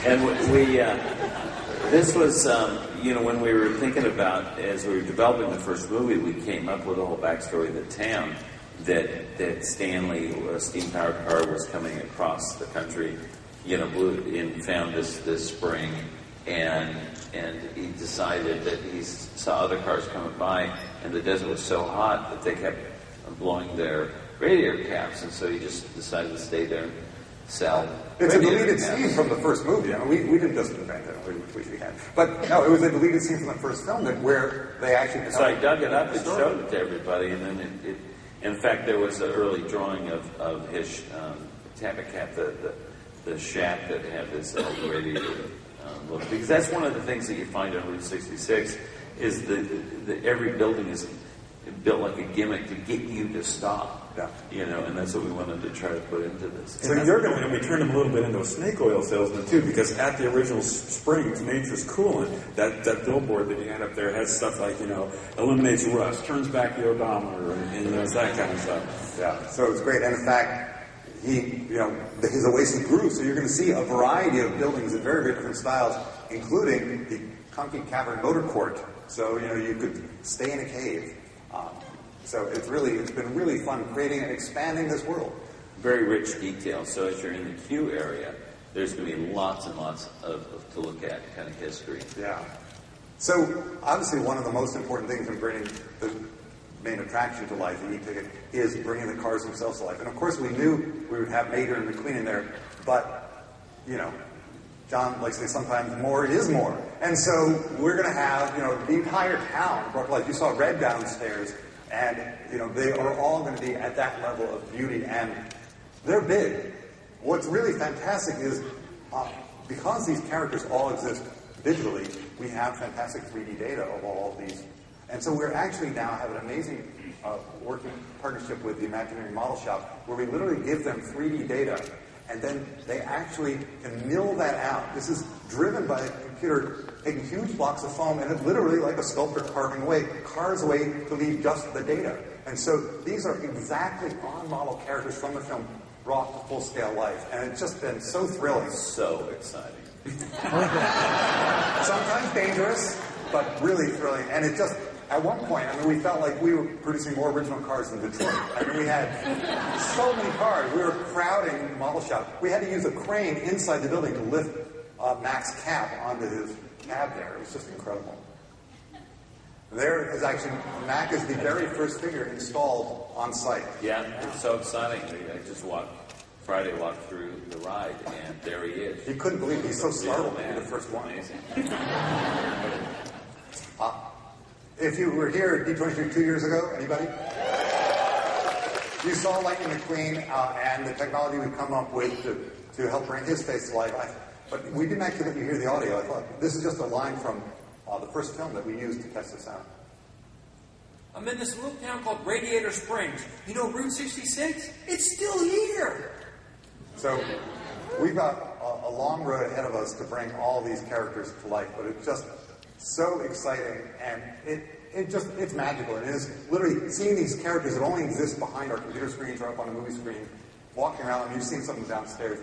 and this was, when we were thinking about, as we were developing the first movie, we came up with a whole backstory of the town, that Stanley, a steam-powered car, was coming across the country, and found this spring, and he decided that he saw other cars coming by, and the desert was so hot that they kept blowing their radiator caps, and so he just decided to stay there and sell. It's a deleted scene from the first movie. I mean, we didn't just invent it, we had. But no, it was a deleted scene from the first film where they actually... So I dug it up and showed it to everybody, and then in fact, there was an early drawing of his Tabit Cap, the shack that had this radiator look. Because that's one of the things that you find on Route 66, is that every building is built like a gimmick to get you to stop. Yeah. And that's what we wanted to try to put into this. So and we turned him a little bit into a snake oil salesman too, because at the original Springs, Nature's Coolant, that billboard that you had up there has stuff like, eliminates rust, turns back the odometer, and that kind of stuff. Yeah, so it was great. And in fact, his Oasis grew, so you're going to see a variety of buildings in very, very different styles, including the Conky Cavern Motor Court. So, you could stay in a cave. So it's been really fun creating and expanding this world. Very rich detail. So as you're in the queue area, there's going to be lots and lots to look at, kind of history. Yeah. So obviously one of the most important things in bringing the main attraction to life, the e-ticket, is bringing the cars themselves to life. And of course we knew we would have Mater and McQueen in there, but, John likes to say sometimes more is more. And so we're going to have, the entire town brought to life. You saw Red downstairs. And, they are all going to be at that level of beauty, and they're big. What's really fantastic is, because these characters all exist digitally, we have fantastic 3D data of all of these. And so we're actually now have an amazing working partnership with the Imagineering Model Shop, where we literally give them 3D data, and then they actually can mill that out. This is driven by a computer taking huge blocks of foam, and it literally, like a sculptor carving away, carves away to leave just the data. And so these are exactly on-model characters from the film brought to full-scale life. And it's just been so thrilling. So exciting. Sometimes dangerous, but really thrilling. And it just, at one point, we felt like we were producing more original cars than Detroit. We had so many cars. We were crowding the model shop. We had to use a crane inside the building to lift Mac's cap onto his cab there. It was just incredible. There is actually, Mac is the very first figure installed on site. Yeah, it's so exciting. I just Friday walked through the ride, and there he is. He couldn't believe it. He's so startled to be the first one. Amazing. If you were here at D23 2 years ago, anybody? You saw Lightning McQueen and the technology we've come up with to help bring his face to life. But we didn't actually let you hear the audio. I thought this is just a line from the first film that we used to test this out. I'm in this little town called Radiator Springs. Route 66? It's still here! So we've got a long road ahead of us to bring all these characters to life, but so exciting, and it's magical. And it is literally seeing these characters that only exist behind our computer screens or up on a movie screen, walking around and you've seen something downstairs.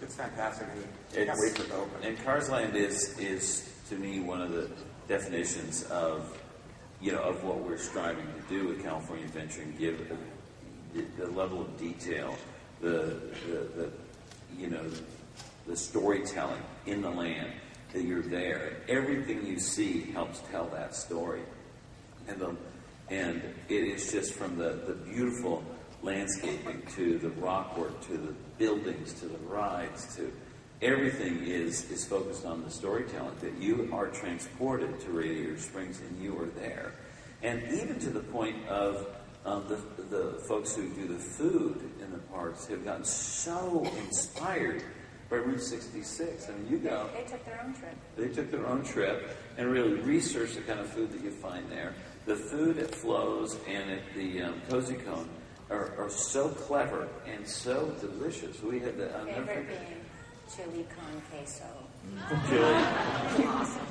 It's fantastic, and I can't wait for it to open. And Cars Land is to me one of the definitions of of what we're striving to do with California Adventure, and give the level of detail, the storytelling in the land, that you're there. Everything you see helps tell that story, and it is just from the beautiful landscaping to the rock work to the buildings to the rides to everything is focused on the storytelling, that you are transported to Radiator Springs and you are there, and even to the point of the folks who do the food in the parks have gotten so inspired by Route 66. I mean, you go. They took their own trip. They took their own trip and really researched the kind of food that you find there. The food at Flo's and at the Cozy Cone are so clever and so delicious. We had the favorite being chili con queso. Chili. Awesome.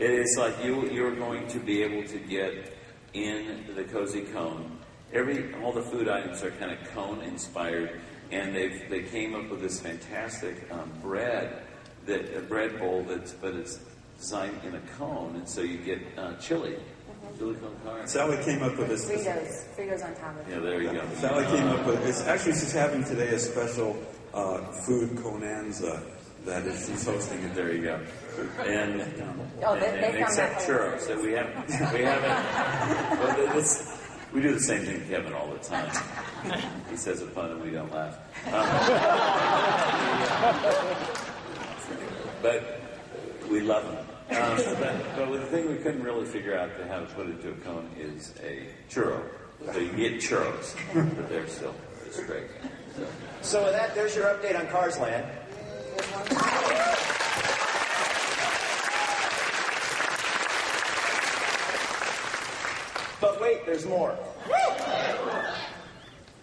It is like you're going to be able to get in the Cozy Cone. All the food items are kind of cone inspired, and they came up with this fantastic bread, a bread bowl but it's designed in a cone, and so you get chili. Chili con carne. Sally came up with this. Fritos on top of it. Yeah, there you go. Sally came up with this. Actually, she's having today a special food conanza that she's hosting it. There you go. And they found except that churros, that we haven't. Well, we do the same thing to Kevin all the time. He says a pun and we don't laugh. But we love them. But the thing we couldn't really figure out how to put into a cone is a churro. So you get churros, but they're still just great. So with that, there's your update on Cars Land. But wait, there's more.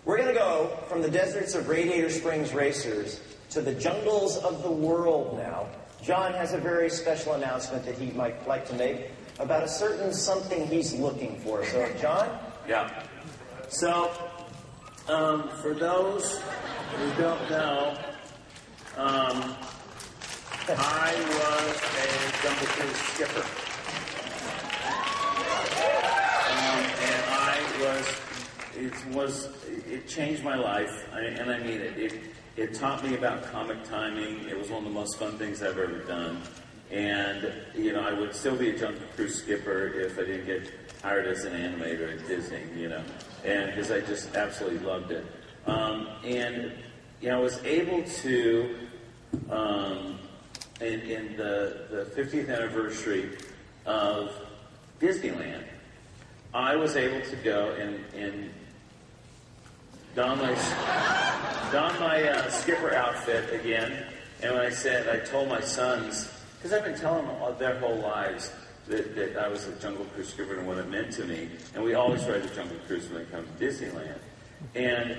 We're going to go from the deserts of Radiator Springs racers to the jungles of the world now. John has a very special announcement that he might like to make about a certain something he's looking for. So, John? Yeah. So, for those who don't know, I was a Jungle Cruise skipper. And it changed my life, and I mean it. It taught me about comic timing. It was one of the most fun things I've ever done. And, I would still be a Jungle Cruise skipper if I didn't get hired as an animator at Disney, and because I just absolutely loved it. I was able to, in the 50th anniversary of Disneyland, I was able to go and don my skipper outfit again. And when I told my sons, because I've been telling them their whole lives that I was a Jungle Cruise skipper and what it meant to me. And we always ride the Jungle Cruise when it comes to Disneyland. And,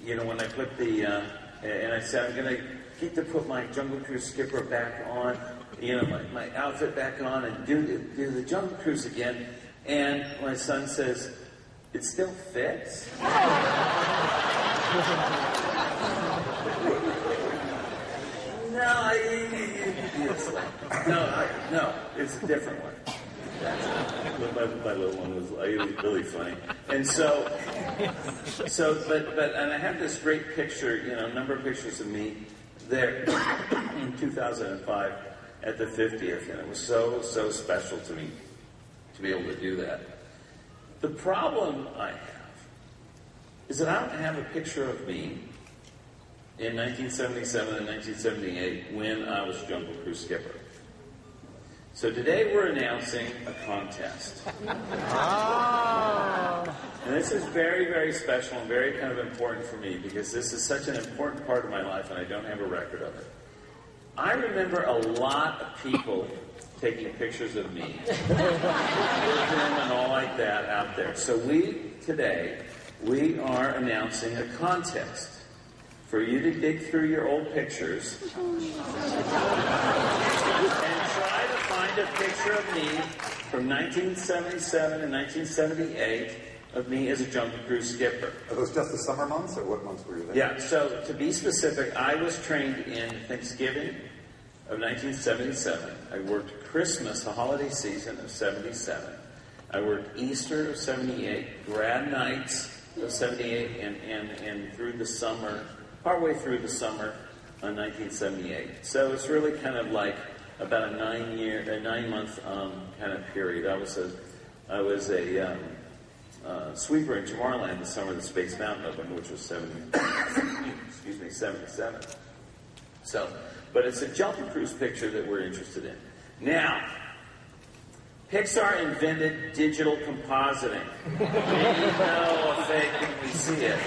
when I put and I said, I'm going to get to put my Jungle Cruise skipper back on, my outfit back on and do the Jungle Cruise again. And my son says, it still fits? No, it's a different one. My little one was really funny. And and I have this great picture, a number of pictures of me there in 2005 at the 50th, and it was so special to me to be able to do that. The problem I have is that I don't have a picture of me in 1977 and 1978 when I was Jungle Cruise skipper. So today we're announcing a contest. And this is very, very special and very kind of important for me because this is such an important part of my life and I don't have a record of it. I remember a lot of people taking pictures of me and all like that out there. So today we are announcing a contest for you to dig through your old pictures and try to find find a picture of me from 1977 and 1978 of me as a Jungle Cruise skipper. Are those just the summer months, or what months were you there? Yeah, so to be specific, I was trained in Thanksgiving of 1977. I worked Christmas, the holiday season of 77. I worked Easter of 78, grad nights of 78, and through the summer, partway through the summer of 1978. So it's really kind of like about a 9-month kind of period. I was a sweeper in Tomorrowland the summer of the Space Mountain Open, which was 77. So, but it's a Jungle Cruise picture that we're interested in. Now, Pixar invented digital compositing. We know a fake when we see it.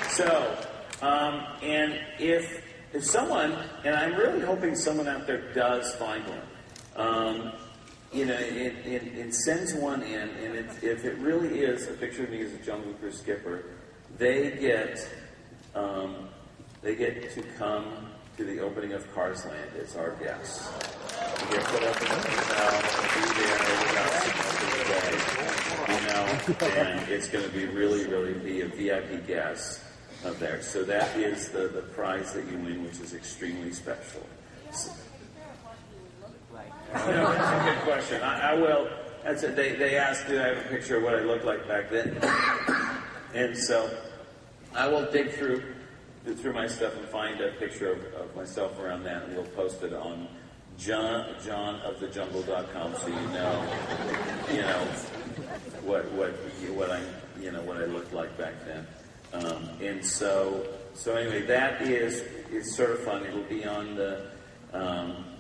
So, and if someone, and I'm really hoping someone out there does find one, it sends one in, and if it really is a picture of me as a Jungle Cruise skipper, they get to come to the opening of Cars Land as our guests. They get put up in the hotel, be there and it's going to be really be a VIP guest up there. So that is the prize that you win, which is extremely special. That's a good question. I will. That's it. They asked, did I have a picture of what I looked like back then? And so I will dig through my stuff and find a picture of myself around that, and we'll post it on johnofthejungle.com, so you know what I looked like back then. And so anyway, that is sort of fun. It'll be on the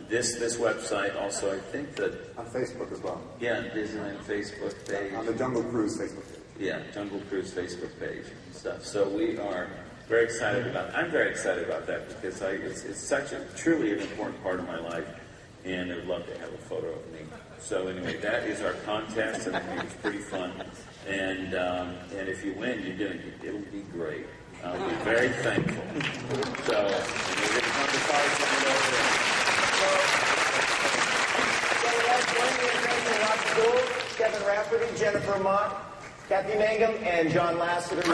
this website. Also, I think that on Facebook as well. Yeah, Disneyland Facebook page. On the Jungle Cruise Facebook page. Yeah, Jungle Cruise Facebook page and stuff. So we are very excited about. I'm very excited about that because it's such a truly an important part of my life, and I'd love to have a photo of me. So anyway, that is our contest, and I think it's pretty fun. And if you win, it'll be great. I'll be very thankful. So we're going to come to Cars Land over. Gould, Kevin Rafferty, Jennifer Mott, Kathy Mangum, and John Lasseter.